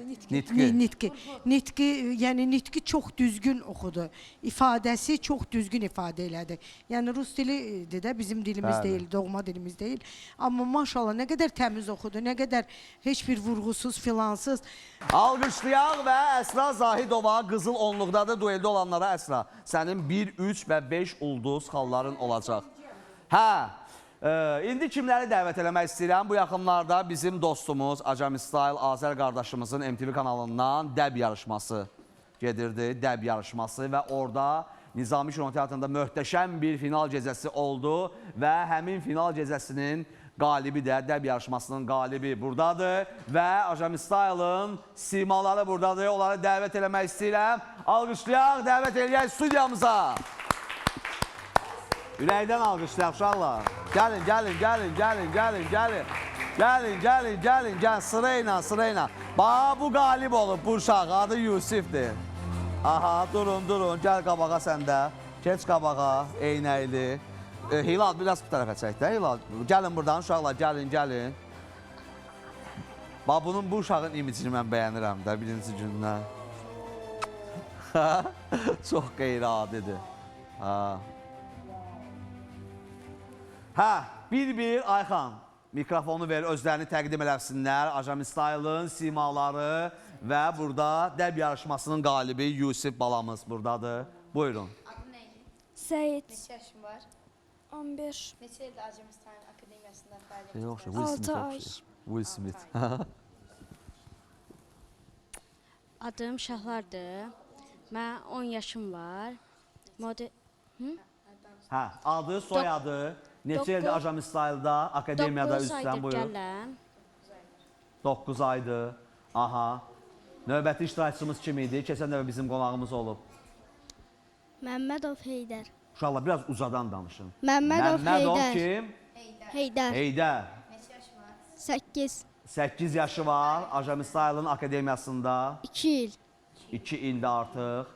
Nitqi, yəni nitqi çox düzgün oxudu. İfadəsi çox düzgün ifadə elədi. Yəni rus dilidir də bizim dilimiz deyil, doğma dilimiz deyil. Amma maşallah nə qədər təmiz oxudu, nə qədər heç bir vurğusuz, filansız. Alqışlayaq və Əsra Zahidova qızıl onluqdadır dueldə olanlara. Əsra, sənin 1, 3 və 5 ulduz xalların olacaq. Hə, indi kimləri dəvət eləmək istəyirəm? Bu yaxınlarda bizim dostumuz Acami Style Azər qardaşımızın MTV kanalından dəb yarışması gedirdi. Dəb yarışması və orada Nizami Kino Teatrında möhtəşəm bir final gecəsi oldu və həmin final gecəsinin qalibi də, dəb yarışmasının qalibi buradadır və Acami Style'ın simaları buradadır. Onları dəvət eləmək istəyirəm. Alqışlayaq, dəvət eləyək studiyamıza. Ürəkdən alqışlayaq uşaqlar. Gəlin, sırayla. Bax, bu qalib olub, bu uşaq, adı Yusifdir. Aha, durun, gəl qabağa səndə. Keç qabağa, eynəkli. Hilal, biraz bu tərəfə çək də, Hilal. Gəlin buradan, uşaqlar, gəlin. Bax, bunun, bu uşağın imicini mən bəyənirəm də, birinci gündən. Çox qeyri-adidir. Hə, bir Ayxan, mikrofonu ver, özlərini təqdim eləsinlər. Acami Style'ın simaları və burada dəb yarışmasının qalibi Yusif balamız buradadır. Buyurun. Adı neydi? Səyid. Neçə yaşın var? 11. Neçə ildir Acami Style Akademiyasında fəaliyyət Yoxsa, Altı ay. Will Smith. Adım Şahlardır. Mən 10 yaşım var. Hə, adı, soyadı. Neçə ildir Acami Style'da, akademiyada üstsən, buyur. 9 aydır. Aha. Növbəti iştirakçımız kim idi? Keçən dəfə bizim qonağımız olub. Məmmədov Heydər. Uşaqlar, biraz uzadan danışın. Məmmədov kim? Heydər. Heydər. Neçə yaşı var? 8. 8 yaşı var. Acami Style'ın akademiyasında. 2 il. 2 ildə artıq.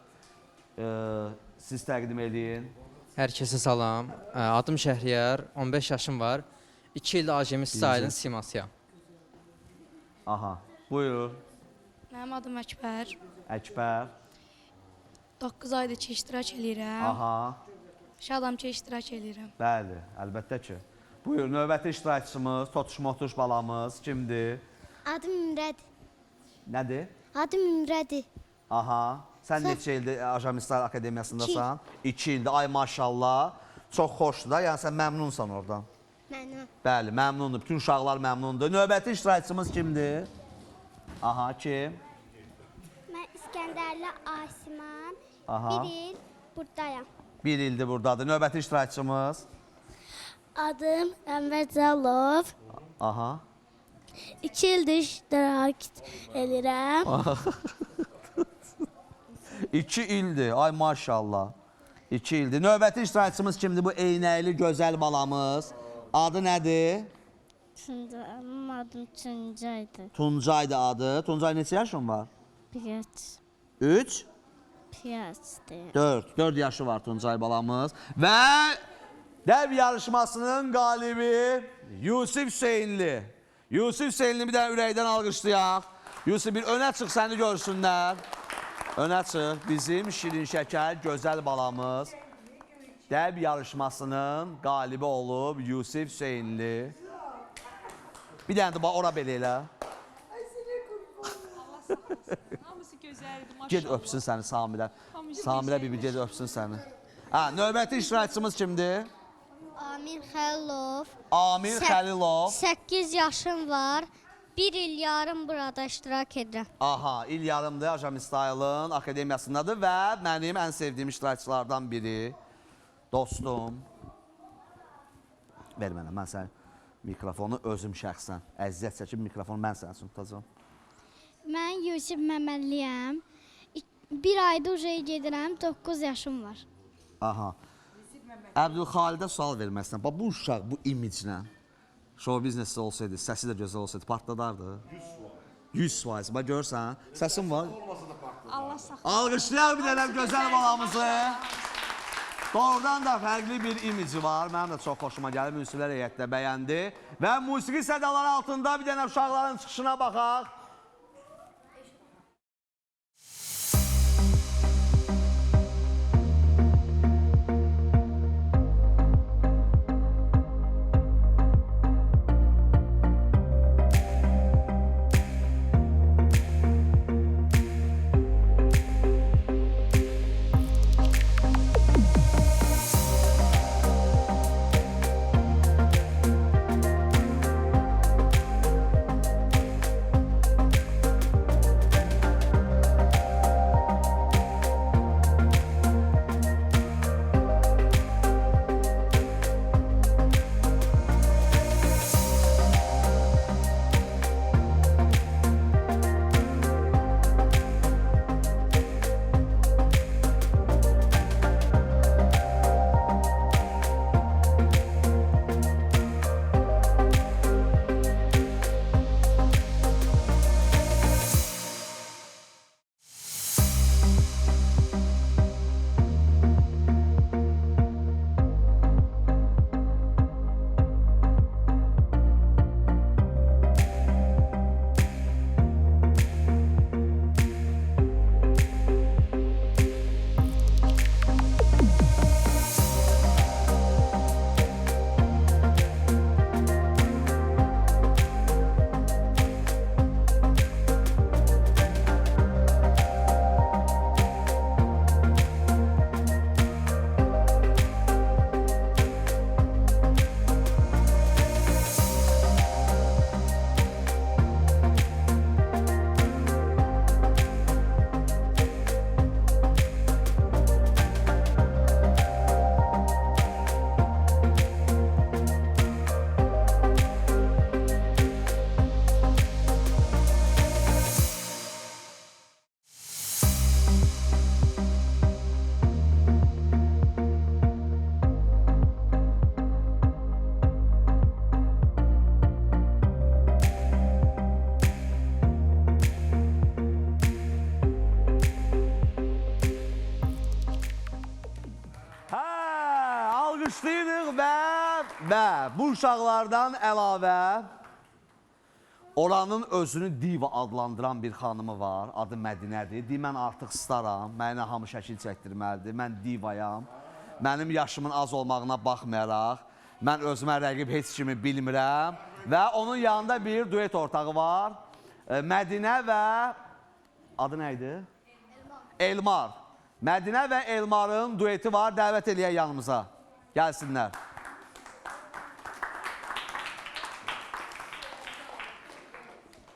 Siz təqdim edin. Hər kəsə salam. Adım Şəhriyar, 15 yaşım var. 2 ildə Acemi Style'ın simasıyam. Aha, buyur. Mənim adım Əkbər. Əkbər. 9 aydır ki, iştirak edirəm. Aha, Şadam ki, iştirak edirəm. bəli, əlbəttə ki. Buyur, növbəti iştirakçımız, Totuş-Motuş balamız kimdir? Adım Ümrədir. Nədir? Adım Ümrədir. Aha, sən neçə ildir Acami Style Akademiyasındasan? 2 ildir, ay maşallah. Çox xoşdur da, yəni sən məmnunsan oradan. Mənim. Bəli, məmnundur, bütün uşaqlar məmnundur. Növbəti iştirakçımız kimdir? Aha, kim? Mən İskəndərli Asiman. Aha. 1 il buradayam. 1 ildir buradadır. Növbəti iştirakçımız? Adım Ənvər Cəlov. Aha. 2 ildir iştirak edirəm. 2 ildir, ay maşallah. 2 ildir. Növbəti iştirakçımız kimdir? Bu eynəkli gözəl balamız. Adı nədir? Mənim adım Tuncaydır. Tuncaydı adı. Tuncay neçə yaşın var? 5. 3? 5'dir. 4 yaşı var Tuncay balamız. Və dəb yarışmasının qalibi Yusif Hüseynli. Yusif Hüseynli bir dənə ürəkdən alqışlayaq. Yusif bir önə çıx, səni görsünlər. Önə çıx, bizim şirin şəkər gözəl balamız. Dəb yarışmasının qalibi olub Yusif Hüseynli. Bir dənə də bax, ora belə elə. Hamısı gözəldir, maşallah. Ged öpsün səni Samilə. Samilə bibi ged öpsün səni. Növbəti iştirakçımız kimdir? Amir Xəlilov. Amir Xəlilov. 8 yaşım var. Bir il yarım burada iştirak edirəm. Aha, il yarımdır Ajam İsrail'ın akademiyasındadır və mənim ən sevdiyim iştirakçılardan biri, dostum. Ver mənə, mən sən mikrofonu özüm şəxsən, əziyyət çəkib mikrofonu mən sənə tutacağım. Mən Yusif Məmmədliyəm. Bir ayda ujaya gedirəm, 9 yaşım var. Aha. Əbdülxalidə sual verməsən, bu uşaq bu imiclə, show business olsaydı, səsi də gözəl olsaydı, partladardı. 100%. Bax görürsən, səsin var. Allah saxlasın. Alqışlayaq bir dənə gözəl balamızı. Doğrudan da fərqli bir imici var. Mənim də çox xoşuma gəlir, münsiflər heyətdə bəyəndi. Və musiqi sədaları altında bir dənə uşaqların çıxışına baxaq. Alqışlayırıq və bu uşaqlardan əlavə oranın özünü diva adlandıran bir xanımı var. Adı Mədinədir. Deyir, mən artıq staram, mənə hamı şəkil çəkdirməlidir. Mən divayam. Mənim yaşımın az olmağına baxmayaraq, mən özümə rəqib heç kimi bilmirəm. Və onun yanında bir duet ortağı var. Mədinə və... Adı nə idi? Elmar. Mədinə və Elmarın dueti var. Dəvət eləyək yanımıza. Gəlsinlər.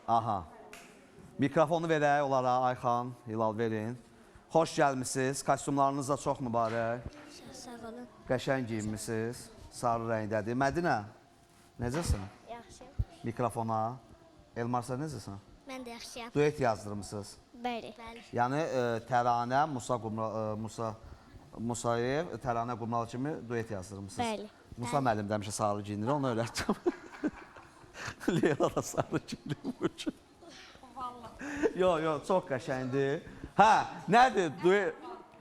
Aha. Mikrofonu verək onlara. Ayxan, Hilal verin. Xoş gəlmişsiniz. Kostyumlarınız da çox mübarək. Sağ olun. Qəşəng giyinmişsiniz. Sarı rəngdədir. Mədinə, necəsin? Yaxşı. Mikrofona. Elmar, sən necəsin? Mən də yaxşıyam. Duet yazdırmışsınız. Bəli. Yəni Təranə, Musayev, Təranə Qumral kimi duet yazdırmışsınız. Bəli. Musa müəllim demişə sarı giyinir, onu öyrətdim. Leyla da sarı giyinir bu üçün. Yox, çox qəşəngdir. Hə, nədir?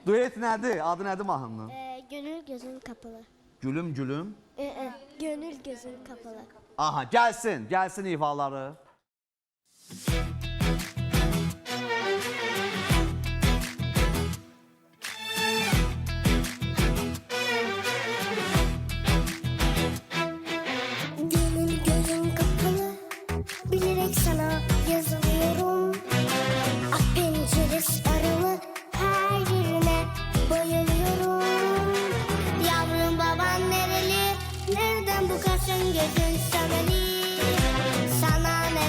Duet nədir? Adı nədir mahnının? Gönül gözün kapalı. Gülüm, gülüm. Gönül gözün kapalı. Aha, gəlsin ifaları. Gönül gözün kapalı, bilerek sana yazılıyorum. Ah penceresi aralı, her yerine bayılıyorum. Yavrum baban nereli, nereden bu kaşın gözün sömeli? Sana ne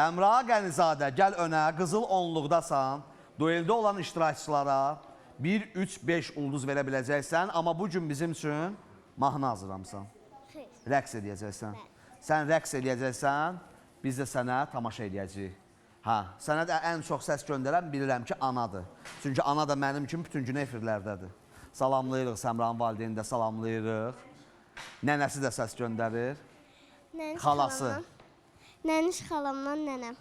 Səmra Qənizadə, gəl önə, qızıl onluqdasan. Dueldə olan iştirakçılara 1, 3, 5 ulduz verə biləcəksən. Amma bugün bizim üçün mahnı hazırlamısan. Rəqs edəcəksən. Sən rəqs edəcəksən, biz də sənə tamaşa edəcəyik. Sənə də ən çox səs göndərən bilirəm ki, anadır. Çünki ana da mənim kimi bütün gün efirlərdədir. Salamlayırıq, Səmranın valideyini də salamlayırıq. Nənəsi də səs göndərir. Xalası. Nəniş xalamdan nənəm.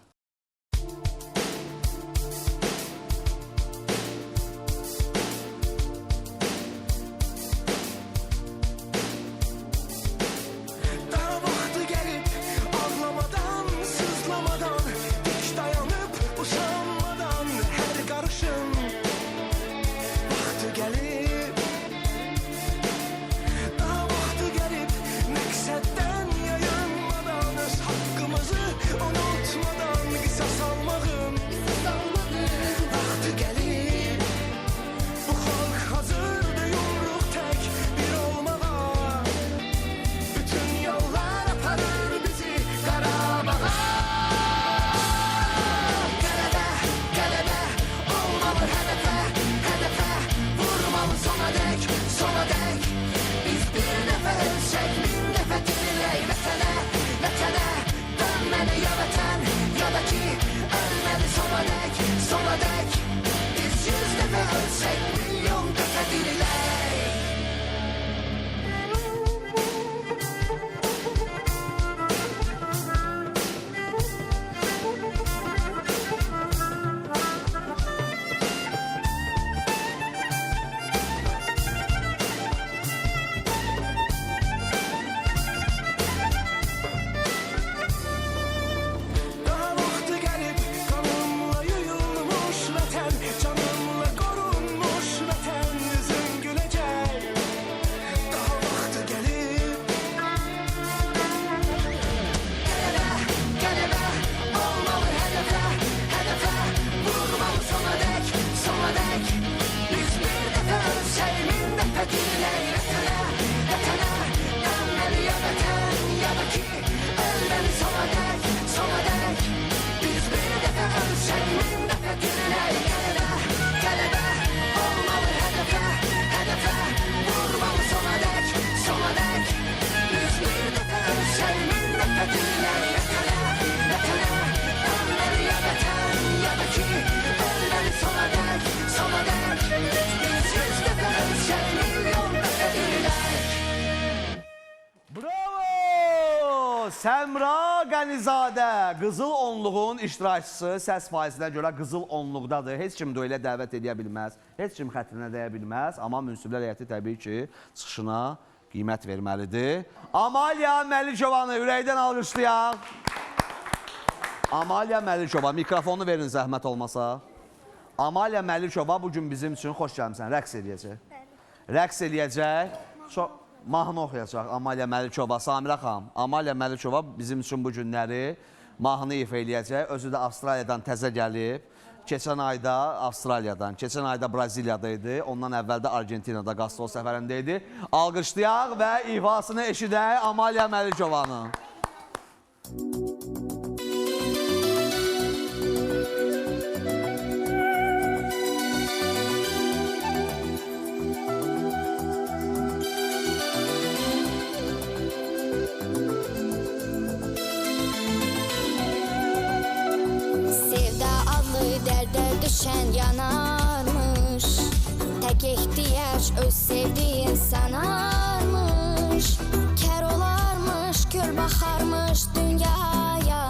Daha vaxtı gəlib ağlamadan, sızlamadan, dik dayanıb usanmadan hər qarışın. Vaxtı gəlib, daha vaxtı gəlib məqsəddən yayınmadan, öz haqqımızı unutmadan qisas almağın. Vaxtı gəlib, bu xalq hazırdır yumruq tək bir olmağa. Bütün yollar aparır bizi Qarabağa. Qələbə, qələbə, olmalı hədəfə, hədəfə, vurmalı sona dək, sona dək. Biz bir dəfə ölsək, min dəfə dirilək vətənə, vətənə. Dönməli ya vətən, ya da ki, ölməli sona dək, sona dək. Biz 100 dəfə ölsək, milyon dəfə dirilək. Daha vaxtı gəlib, qanımla yuyulmuş vətən, canımla qorunmuş vətən üzün güləcək. Daha vaxtı gəlib, qələbə, qələbə, olmalı hədəfə, hədəfə, vurmalı sona dək, sona dək. Biz bir dəfə ölsək, min dəfə dirilək vətənə, vətənə. Dönməli ya vətən, ya da ki, ölməli sona dək, sona dək. Biz bir dəfə ölsək, min dəfə dirilək. Qələbə, qələbə, olmalı hədəfə, hədəfə, vurmalı sona dək, sona dək. Biz bir dəfə ölsək, min dəfə dirilək. Vətənə, vətənə, dönməli ya vətən, ya da ki, ölməli sona dək, sona dək. Biz 100 dəfə ölsək, milyon dəfə dirilək. Bravo! Səmra Qənizadə, qızıl onluğun iştirakçısı, səs faizinə görə qızıl onluqdadır. Heç kim duelə dəvət edə bilməz, heç kim xətrinə dəyə bilməz. Amma münsiflər heyəti təbii ki, çıxışına qiymət verməlidir. Amaliya Məlikovanı ürəkdən alqışlayaq. Amaliya Məlikova, mikrofonu verin zəhmət olmasa. Amaliya Məlikova bugün bizim üçün xoş gəlmişsən, rəqs eləyəcək. Rəqs eləyəcək, mahnı oxuyacaq Amaliya Məlikova, Samirə xanım. Amaliya Məlikova bizim üçün bu günləri mahnı ifa eləyəcək. Özü də Avstraliyadan təzə gəlib. Keçən ayda Avstraliyadan, keçən ayda Braziliyada idi. Ondan əvvəl də Argentinada qastrol səfərində idi. Alqışlayaq və ifasını eşidək Amaliya Məlikovanın. Sevda adlı dərdə düşən yanarmış. Tək ehtiyac öz sevdiyin sanarmış. Kər olarmış, kör baxarmış dünyaya.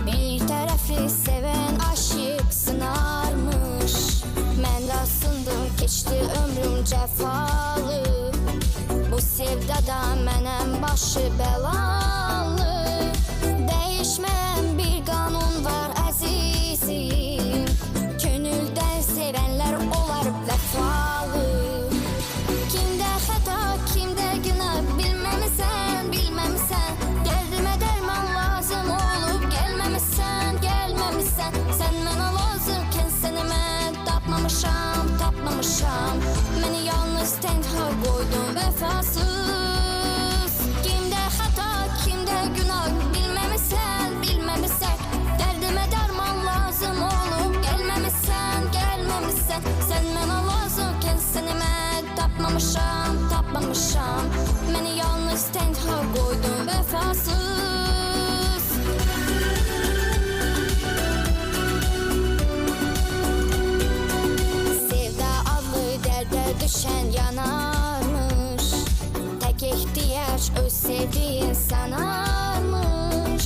Bir tərəfli sevən aşıq sınarmış. Mən də sındım, keçdi ömrüm cəfalı. Bu sevdada mənəm başı bəlalı. Dəyişməyən bir qanun var əzizim. Könüldən sevənlər olar vəfalı. Kimdə xəta, kimdə günah bilməmisən, bilməmisən. Dərdimə dərman lazım olub gəlməmisən, gəlməmisən. Sən mənə lazımkən səni mən tapmamışam, tapmamışam. Məni yalnız tənha qoydun vəfasız. Kimdə xəta, kimdə günah bilməmisən, bilməmisən. tapmamışam, tapmamışam. Məni yalnız tənha qoydun vəfasız. Sevda adlı dərdə düşən yanarmış. Tək ehtiyac öz sevdiyin sanarmış.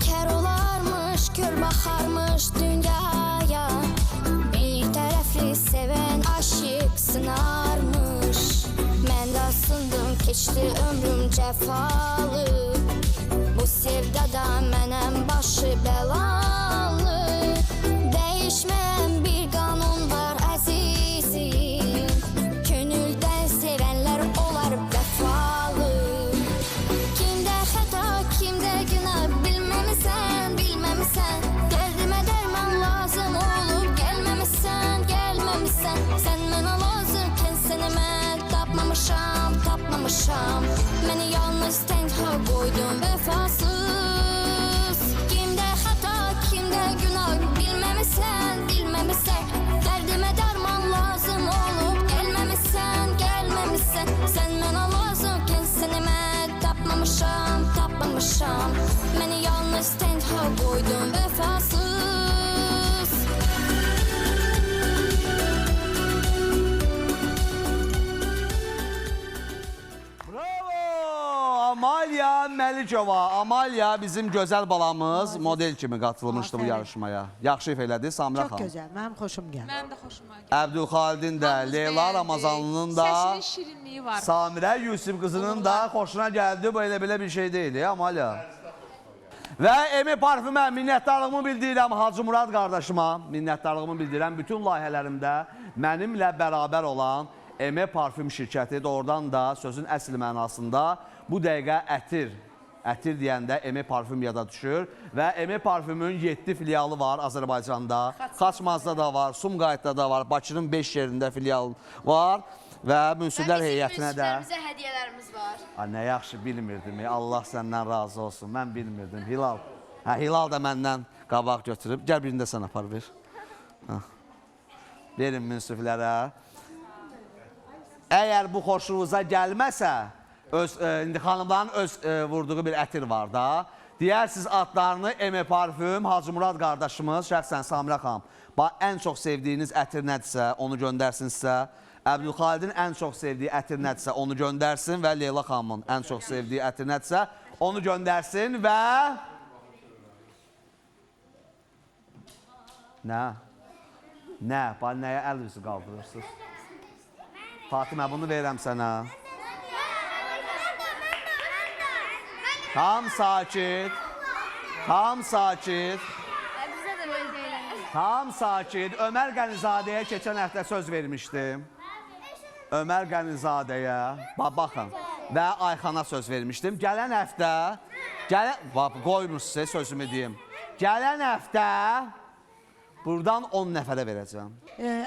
Kər olarmış, kör baxarmış dünyaya. Bir tərəfli sevən aşiq sınarmış. Mən də sındım, keçdi ömrüm cəfalı. Bu sevdada mənəm başı bəlalı. Dəyişməyən bir qanun var əzizim. Könüldən sevənlər olar vəfalı. Kimdə xəta, kimdə günah bilməmisən, bilməmisən. Dərdimə dərman lazım olub gəlməmisən, gəlməmisən. Sən mənə lazımkən səni mən tapmamışam, tapmamışam. Məni yalnız tənha qoydun vəfasız. Kimdə xəta, kimdə günah bilməmisən, bilməmisən. Dərdimə dərman lazım olub gəlməmisən, gəlməmisən. Sən mənə lazımkən səni mən tapmamışam, tapmamışam. Məni yalnız tənha qoydun vəfasız. Bravo! Amalya Məlikova. Amalya bizim gözəl balamız model kimi qatılmışdı bu Aferin. yarışmaya. Yaxşı ifa elədi Samira Çox xanım. gözəl, mənim xoşum gəldi. Mənim də xoşuma gəldi. Əbdülxalidin də, Hamımız Leyla bəyəndik. Ramazanlının da, Səsinin şirinliyi var. Samirə Yusif qızının da xoşuna gəldi. Bu elə-belə bir şey deyil, ya Amalya. Və Emi Parfümə minnətdarlığımı bildirirəm Hacı Murad qardaşıma. Minnətdarlığımı bildirirəm. Bütün layihələrimdə mənimlə bərabər olan Emi Parfüm şirkəti doğrudan da sözün əsl mənasında bu dəqiqə ətir deyəndə Emi Parfüm yada düşür. Və Emi Parfümün 7 filialı var Azərbaycanda. Xaçmazda da var, Sumqayıtda da var, Bakının 5 yerində filial var. Və münsiflər heyətinə də... Bizə hədiyyələrimiz var. Nə yaxşı bilmirdim, Allah səndən razı olsun, mən bilmirdim. Hilal, Hilal da məndən qabaq götürüb. Gəl birində sən apar ver. Verin münsiflərə. Əgər bu xoşunuza gəlməsə, indi xanımların öz vurduğu bir ətir var da, deyərsiniz adlarını Emi Parfüm, Hacı Murad qardaşımız, şəxsən Samirə xanım, ən çox sevdiyiniz ətir nədirsə, onu göndərsinizsə, Əbdülxalidin ən çox sevdiyi ətir nədirsə, onu göndərsin və Leyla xanımın ən çox sevdiyi ətir nədirsə, onu göndərsin və... Nə? Nəyə əl üzü qaldırırsınız? Fatimə, bunu verirəm sənə. Tam sakit. Tam sakit. Bizə də belə deyilən. Tam sakit. Ömər Qənizadəyə keçən həftə söz vermişdim. Ömər Qənizadəyə, baxın, və Ayxana söz vermişdim. Gələn həftə, qoymuşsunuz sözümü deyim. Gələn həftə buradan 10 nəfərə verəcəm.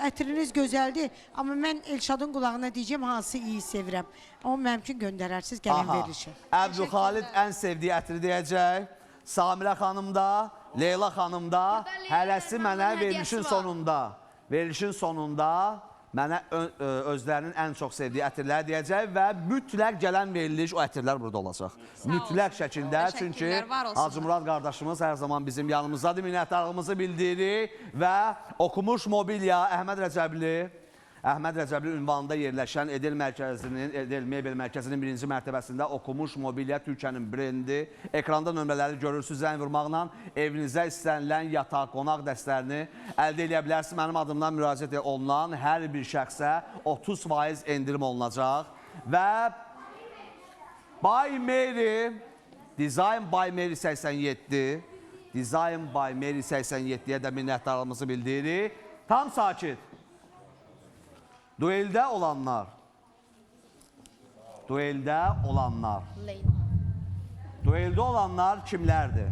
Ətriniz gözəldir, amma mən Elşadın qulağına deyəcəm hansı iyi sevirəm. O mümkün göndərərsiniz gələn verilişi. Əbdülxalid ən sevdiyi ətri deyəcək. Samirə xanım da, Leyla xanım da, hələsi mənə verilişin sonunda mənə özlərinin ən çox sevdiyi ətirlər deyəcək və mütləq gələn veriliş o ətirlər burada olacaq. Mütləq şəkildə, çünki Hacı Murad qardaşımız hər zaman bizim yanımızdadır, minnətdarlığımızı bildiririk və Oxumuş Mobilya Əhməd Rəcəbli ünvanında yerləşən Edel Mebel mərkəzinin birinci mərtəbəsində Oxumuş Mobilya Türkiyənin brendi. Ekranda nömrələri görürsünüz, zəng vurmaqla evinizə istənilən yataq, qonaq dəstlərini əldə edə bilərsiniz. Mənim adımdan müraciət olunan hər bir şəxsə 30% endirim olunacaq. Və Bay Mary, Design by Mary 87, Design by Mary 87-yə də minnətdarlığımızı bildiririk. Tam sakit. Dueldə olanlar. Dueldə olanlar kimlərdir?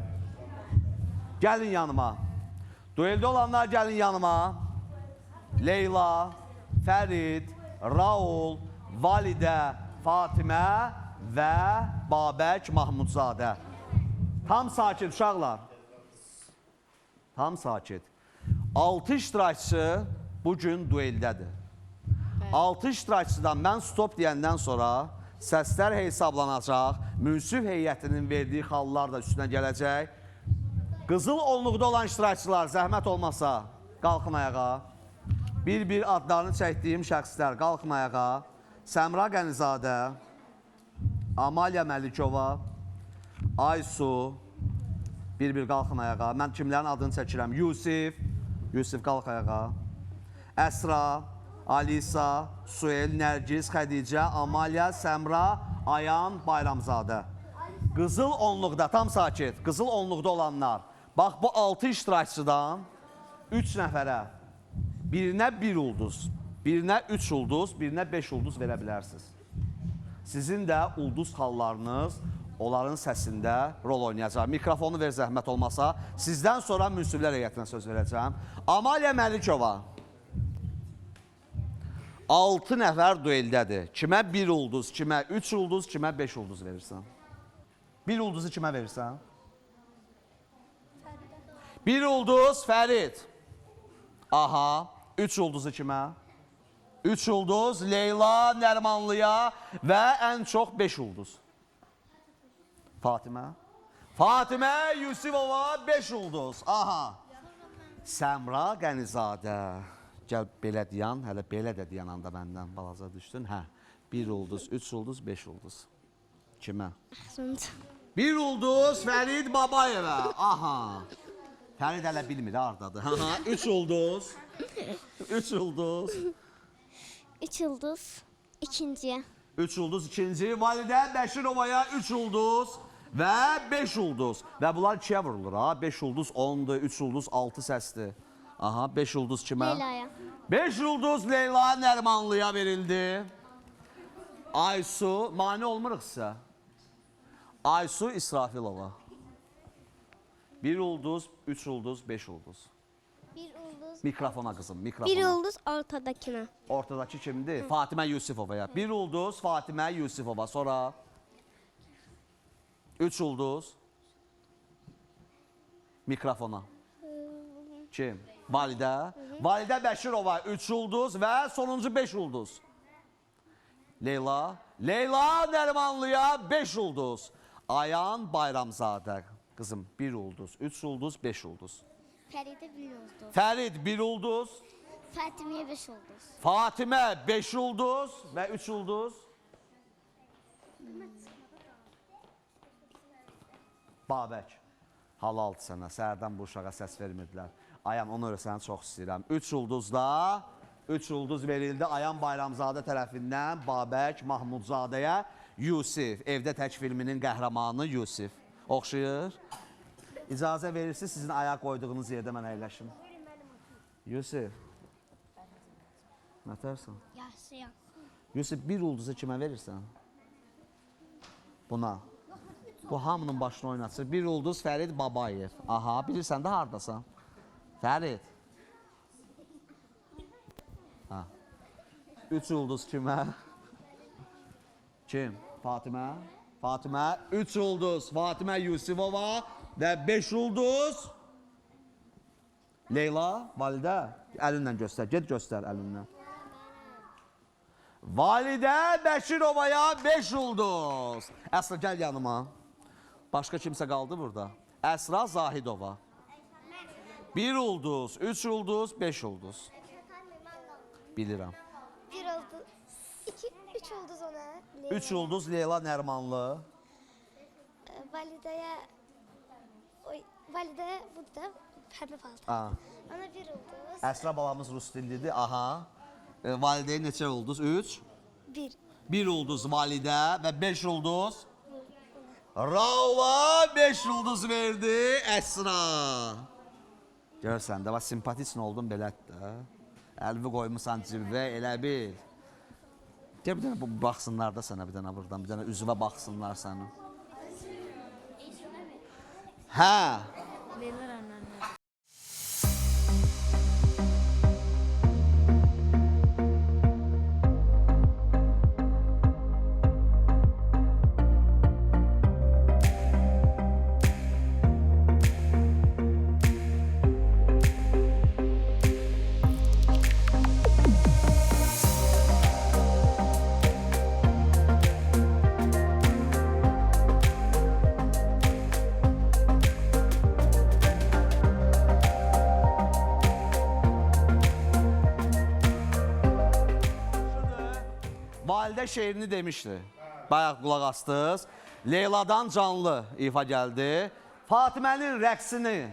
Gəlin yanıma. Dueldə olanlar gəlin yanıma. Leyla, Fərid, Raul, Validə, Fatimə və Babək Mahmudzadə. Tam sakit uşaqlar. Tam sakit. 6 iştirakçı bugün dueldədir. 6 iştirakçıdan mən stop deyəndən sonra səslər hesablanacaq, münsif heyətinin verdiyi xallar da üstünə gələcək. Qızıl onluqda olan iştirakçılar zəhmət olmasa qalxın ayağa. Bir-bir adlarını çəkdiyim şəxslər qalxın ayağa. Səmra Qənizadə, Amaliya Məlikova, Aysu, bir-bir qalxın ayağa. Mən kimlərin adını çəkirəm? Yusif qalx ayağa. Əsra, Alisa, Suel, Nərgiz, Xədicə, Amaliya, Səmra, Ayan, Bayramzadə. Qızıl onluqda, tam sakit, qızıl onluqda olanlar. Bax bu 6 iştirakçıdan 3 nəfərə, birinə 1 ulduz, birinə 3 ulduz, birinə 5 ulduz verə bilərsiniz. Sizin də ulduz xallarınız onların səsində rol oynayacaq. Mikrofonu ver zəhmət olmasa. Sizdən sonra münsiflər heyətinə söz verəcəm. Amaliya Məlikova. 6 nəfər dueldədir. Kimə 1 ulduz, kimə 3 ulduz, kimə 5 ulduz verirsən? 1 ulduzu kimə verirsən? 1 ulduz Fərid. Aha. 3 ulduzu kimə? 3 ulduz Leyla Nərmanlıya və ən çox 5 ulduz. Fatimə. Fatimə Yusifova 5 ulduz. Aha. Səmra Qənizadə. Gəl belə deyən, hələ belə də deyən anda məndən balaca düşdün. Hə. 1 ulduz, 3 ulduz, 5 ulduz. Kimə? 1 ulduz Fərid Babayevə. Aha. Fərid hələ bilmir, hardadır. 3 ulduz. 3 ulduz. 3 ulduz ikinciyə. 3 ulduz ikinci. Validə Bəşirovaya 3 ulduz və 5 ulduz. Və bunlar 2-yə vurulur ha. 5 ulduz 10'dur, 3 ulduz 6 səsdir. Aha, 5 ulduz kimə? Leyla'ya. 5 ulduz Leyla Nərmanlıya verildi. Aysu, mane olmuruq sizə. Aysu İsrafilova. 1 ulduz, 3 ulduz, 5 ulduz. 1 ulduz. Mikrofona kızım, mikrofona. 1 ulduz ortadakına. Ortadakı kimdir? Fatimə Yusifovaya. 1 ulduz Fatimə Yusifova. Sonra 3 ulduz. Mikrofona. Kim? Validə. Validə Bəşirova 3 ulduz və sonuncu 5 ulduz. Leyla. Leyla Nərmanlıya 5 ulduz. Ayan Bayramzadə. Kızım 1 ulduz, 3 ulduz, 5 ulduz. Fəridə 1 ulduz. Fərid 1 ulduz. Fatiməyə 5 ulduz. Fatimə 5 ulduz və 3 ulduz. Babək. Halaldır sənə. Səhərdən bu uşağa səs vermirdilər. Ayan, onu öyle səni çox istəyirəm. 3 ulduzda, 3 ulduz verildi Ayan Bayramzadə tərəfindən Babək Mahmudzadəyə. Yusif, Evdə Tək filminin qəhrəmanı Yusif. Oxşayır. İcazə verirsiniz, sizin ayaq qoyduğunuz yerdə mən əyləşim. Yusif. Nətərsən? Yaşayam. Yusif, 1 ulduzu kimə verirsən? Buna. Bu hamının başını oynatsın. 1 ulduz Fərid Babayev. Aha, bilirsən də hardasan? Fərid. 3 ulduz kimə? Kim? Fatimə. Fatimə. 3 ulduz Fatimə Yusifova və 5 ulduz Leyla. Validə. Əlinlə göstər. Get göstər əlinlə. Validə Bəşirovaya 5 ulduz. Əsra gəl yanıma. Başqa kimsə qaldı burada? Əsra Zahidova. 1 ulduz, 3 ulduz, 5 ulduz. Bilirəm. 1 ulduz. 3 ulduz ona. 3 ulduz Leyla Nərmanlı. Validəyə burada pərbə paltar. Ona 1 ulduz. Əsra balamız rus dillidir. Aha. Validəyə neçə ulduz? 3. 1. 1 ulduz Validə və 5 ulduz. Raula 5 ulduz verdi Əsra. Görsən də, simpatisn oldun belədir də. Əlvi qoymusan cibvə, elə bil. Gəl bir dənə baxsınlar da sənə, bir dənə buradan, bir dənə üzvə baxsınlar səni. Hə. Verirlər anneanne. Fatimə şeirini demişdi. Bayaq qulaq astınız. Leyladan canlı ifa gəldi. Fatimənin rəqsini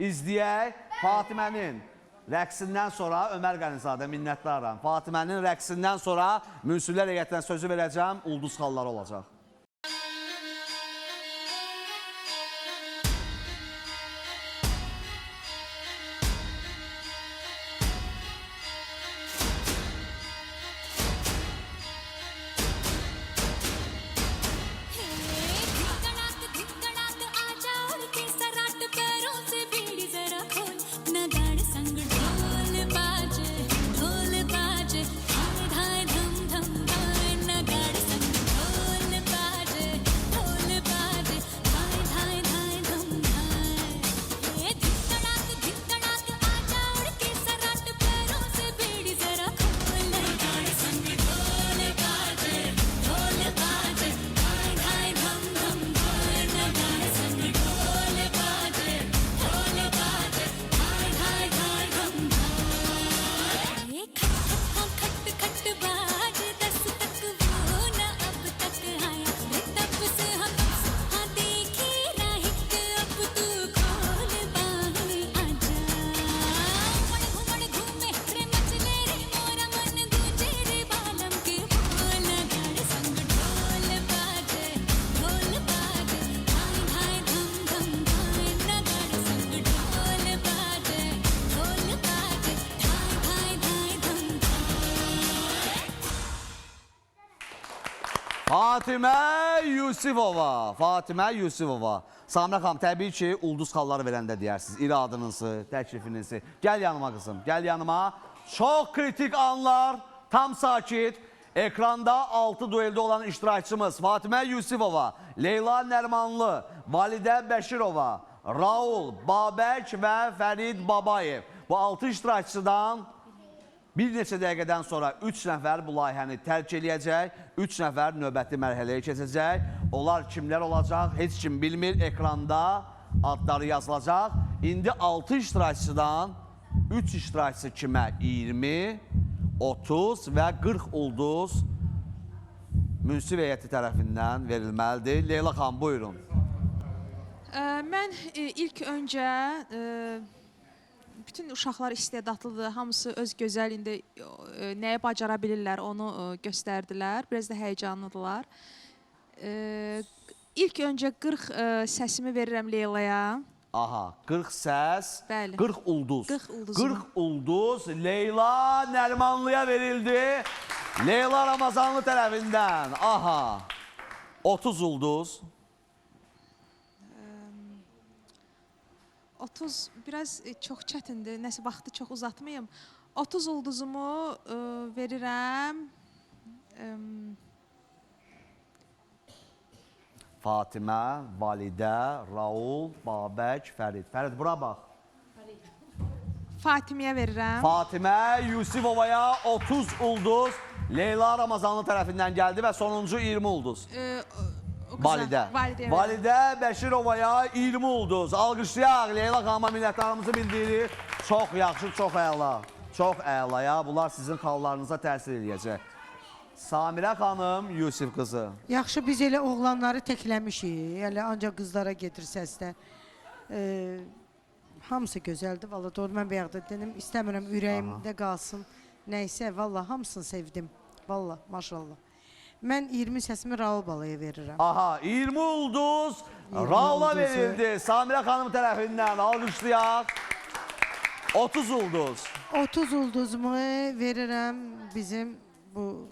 izləyək. Fatimənin rəqsindən sonra Ömər Qənizadə minnətdaram. Fatimənin rəqsindən sonra münsiflər heyətinə sözü verəcəm. Ulduz xalları olacaq. Fatimə Yusifova. Fatimə Yusifova. Samira xanım, təbii ki, ulduz xalları verəndə deyərsiniz. İri adınızı, təklifinizi. Gəl yanıma qızım, gəl yanıma. Çox kritik anlar, tam sakit. Ekranda 6 dueldə olan iştirakçımız Fatimə Yusifova, Leyla Nərmanlı, Validə Bəşirova, Raul Babək və Fərid Babayev. Bu 6 iştirakçıdan bir neçə dəqiqədən sonra 3 nəfər bu layihəni tərk eləyəcək, 3 nəfər növbəti mərhələyə keçəcək. Onlar kimlər olacaq, heç kim bilmir, ekranda adları yazılacaq. İndi 6 iştirakçıdan 3 iştirakçı kimə 20, 30 və 40 ulduz münsif heyəti tərəfindən verilməlidir. Leyla xanım, buyurun. Mən ilk öncə bütün uşaqlar istedadlıdır, hamısı öz gözəlində nəyə bacara bilirlər onu göstərdilər. Biraz da həyecanlıdırlar. İlk öncə 40 səsimi verirəm Leylaya. Aha, 40 səs, Bəli. 40 ulduz. 40 ulduz Leyla Nərmanlıya verildi. Leyla Ramazanlı tərəfindən. Aha, 30 ulduz. 30 biraz çox çətindir, nəsə vaxtı çox uzatmayım. 30 ulduzumu verirəm. Fatimə, Validə, Raul, Babək, Fərid. Fərid, bura bax. Fatimiyə verirəm. Fatimə Yusifovaya 30 ulduz Leyla Ramazanlı tərəfindən gəldi və sonuncu 20 ulduz. Validə. Validə Bəşirovaya 20 ulduz. Alqışlayaq, Leyla xanıma minnətdarımızı bildiririk. Çox yaxşı, çox əla. Çox əlaya. Bunlar sizin xallarınıza təsir edəcək. Samirə xanım, Yusif qızı. Yaxşı, biz elə oğlanları təkləmişik. Elə ancaq qızlara gedir səsdə. Hamısı gözəldir. Valla doğru mən bayaqda dedim. İstəmirəm ürəyimdə qalsın. Nəysə, valla hamısını sevdim. Valla, maşallah. Mən 20 səsimi Raul balaya verirəm. Aha, 20 ulduz Raula verildi. Samirə xanım tərəfindən alqışlayaq. 30 ulduz. 30 ulduzumu verirəm bizim bu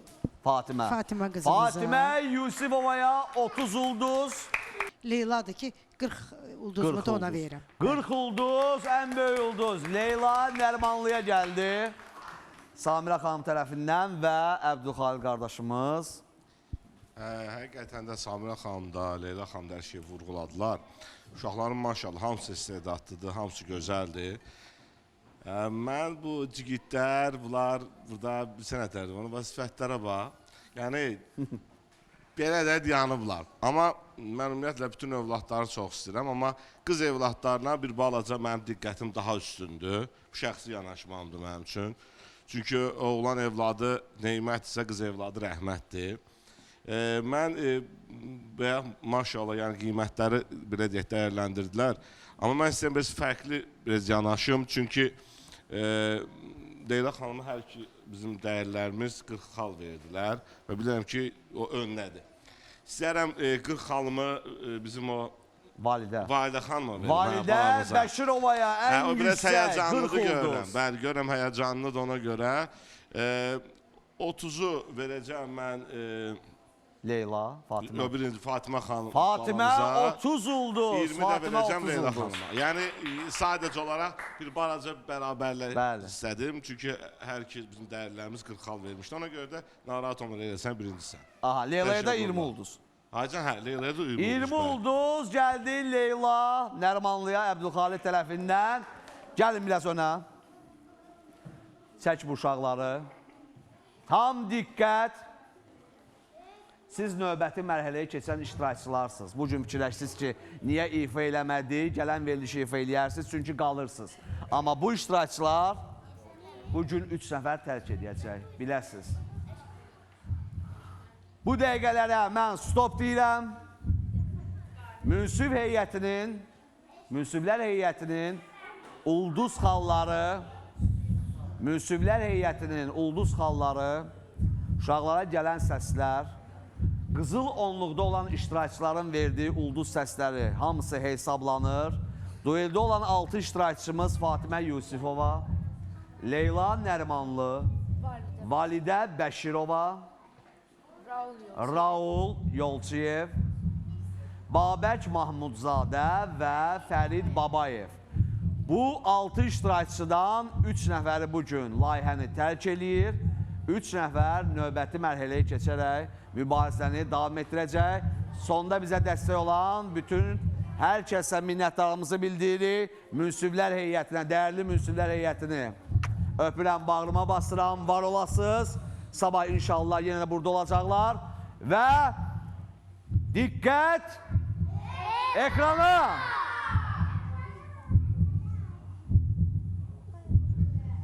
Fatimə qızımıza. Fatimə Yusifovaya 30 ulduz. Leyla'dır ki 40 ulduzumu da ona verirəm. 40 ulduz, ən böyük ulduz. Leyla Nərmanlıya gəldi. Samirə xanım tərəfindən və Əbdülxalil qardaşımız. Həqiqətən də Samirə xanım da, Leyla xanım da hər şeyi vurğuladılar. Uşaqların maşallah hamısı istedadlıdır, hamısı gözəldir. Mən bu cigitlər, bunlar burada bir sənətlərdir, onu sifətlərə bax. Yəni, belə də yanıblar. Amma mən ümumiyyətlə bütün övladları çox istəyirəm, amma qız övladlarına bir balaca mənim diqqətim daha üstündür. Bu şəxsi yanaşmamdır mənim üçün. Çünki oğlan evladı neymətdirsə, qız evladı rəhmətdir. Mən maşallah, yəni qiymətləri belə deyək, dəyərləndirdilər. Amma mən istəyirəm biraz fərqli biraz yanaşım. Çünki Leyla xanımı hər ki bizim dəyərlərimiz 40 xal verdilər və bilirəm ki, o önlədir. İstəyirəm 40 xalımı bizim o Validə xanıma verir. Validə Bəşirovaya ən o biraz yüksək 40 həyəcanlıdır görürəm. ulduz. Bəli, görürəm həyəcanlıdır ona görə. 30'u verəcəm mən Leyla, Fatimə. birinci Fatimə xanım. Fatimə balamıza. 30 ulduz. 20 də Fatimə verəcəm 30 Leyla ulduz. xanıma. Yəni sadəcə olaraq bir balaca bərabərlik Bəli. istədim. Çünki hər iki bizim dəyərlərimiz 40 xal vermişdi. Ona görə də narahat olma Leyla, sən birincisən. Aha, Leyla'ya da Təşəkkür 20 olun. ulduz. Hacan, hə, Leyla'ya da 20 ulduz gəldi Leyla Nərmanlıya Əbdülxalid tərəfindən. Gəlin biraz öna. Çək bu uşaqları. Tam diqqət. Siz növbəti mərhələyə keçən iştirakçılarsınız. Bu gün fikirləşsiniz ki, niyə ifa eləmədi, gələn verilişi ifa eləyərsiniz, çünki qalırsınız. Amma bu iştirakçılar bu gün 3 nəfər tərk edəcək, biləsiniz. Bu dəqiqələrə mən stop deyirəm. Münsiflər heyətinin ulduz xalları, uşaqlara gələn səslər, qızıl onluqda olan iştirakçıların verdiyi ulduz səsləri hamısı hesablanır. Dueldə olan 6 iştirakçımız Fatimə Yusifova, Leyla Nərmanlı, Validə Bəşirova, Raul Yolçiyev, Babək Mahmudzadə və Fərid Babayev. Bu 6 iştirakçıdan 3 nəfəri bugün layihəni tərk eləyir. 3 nəfər növbəti mərhələyə keçərək mübarizəni davam etdirəcək. Sonda bizə dəstək olan bütün hər kəsə minnətdarlığımızı bildiririk. Münsiflər heyətinə, dəyərli münsiflər heyətini öpürəm, bağrıma basıram, var olasınız. Sabah inşallah yenə də burada olacaqlar. Və diqqət ekrana!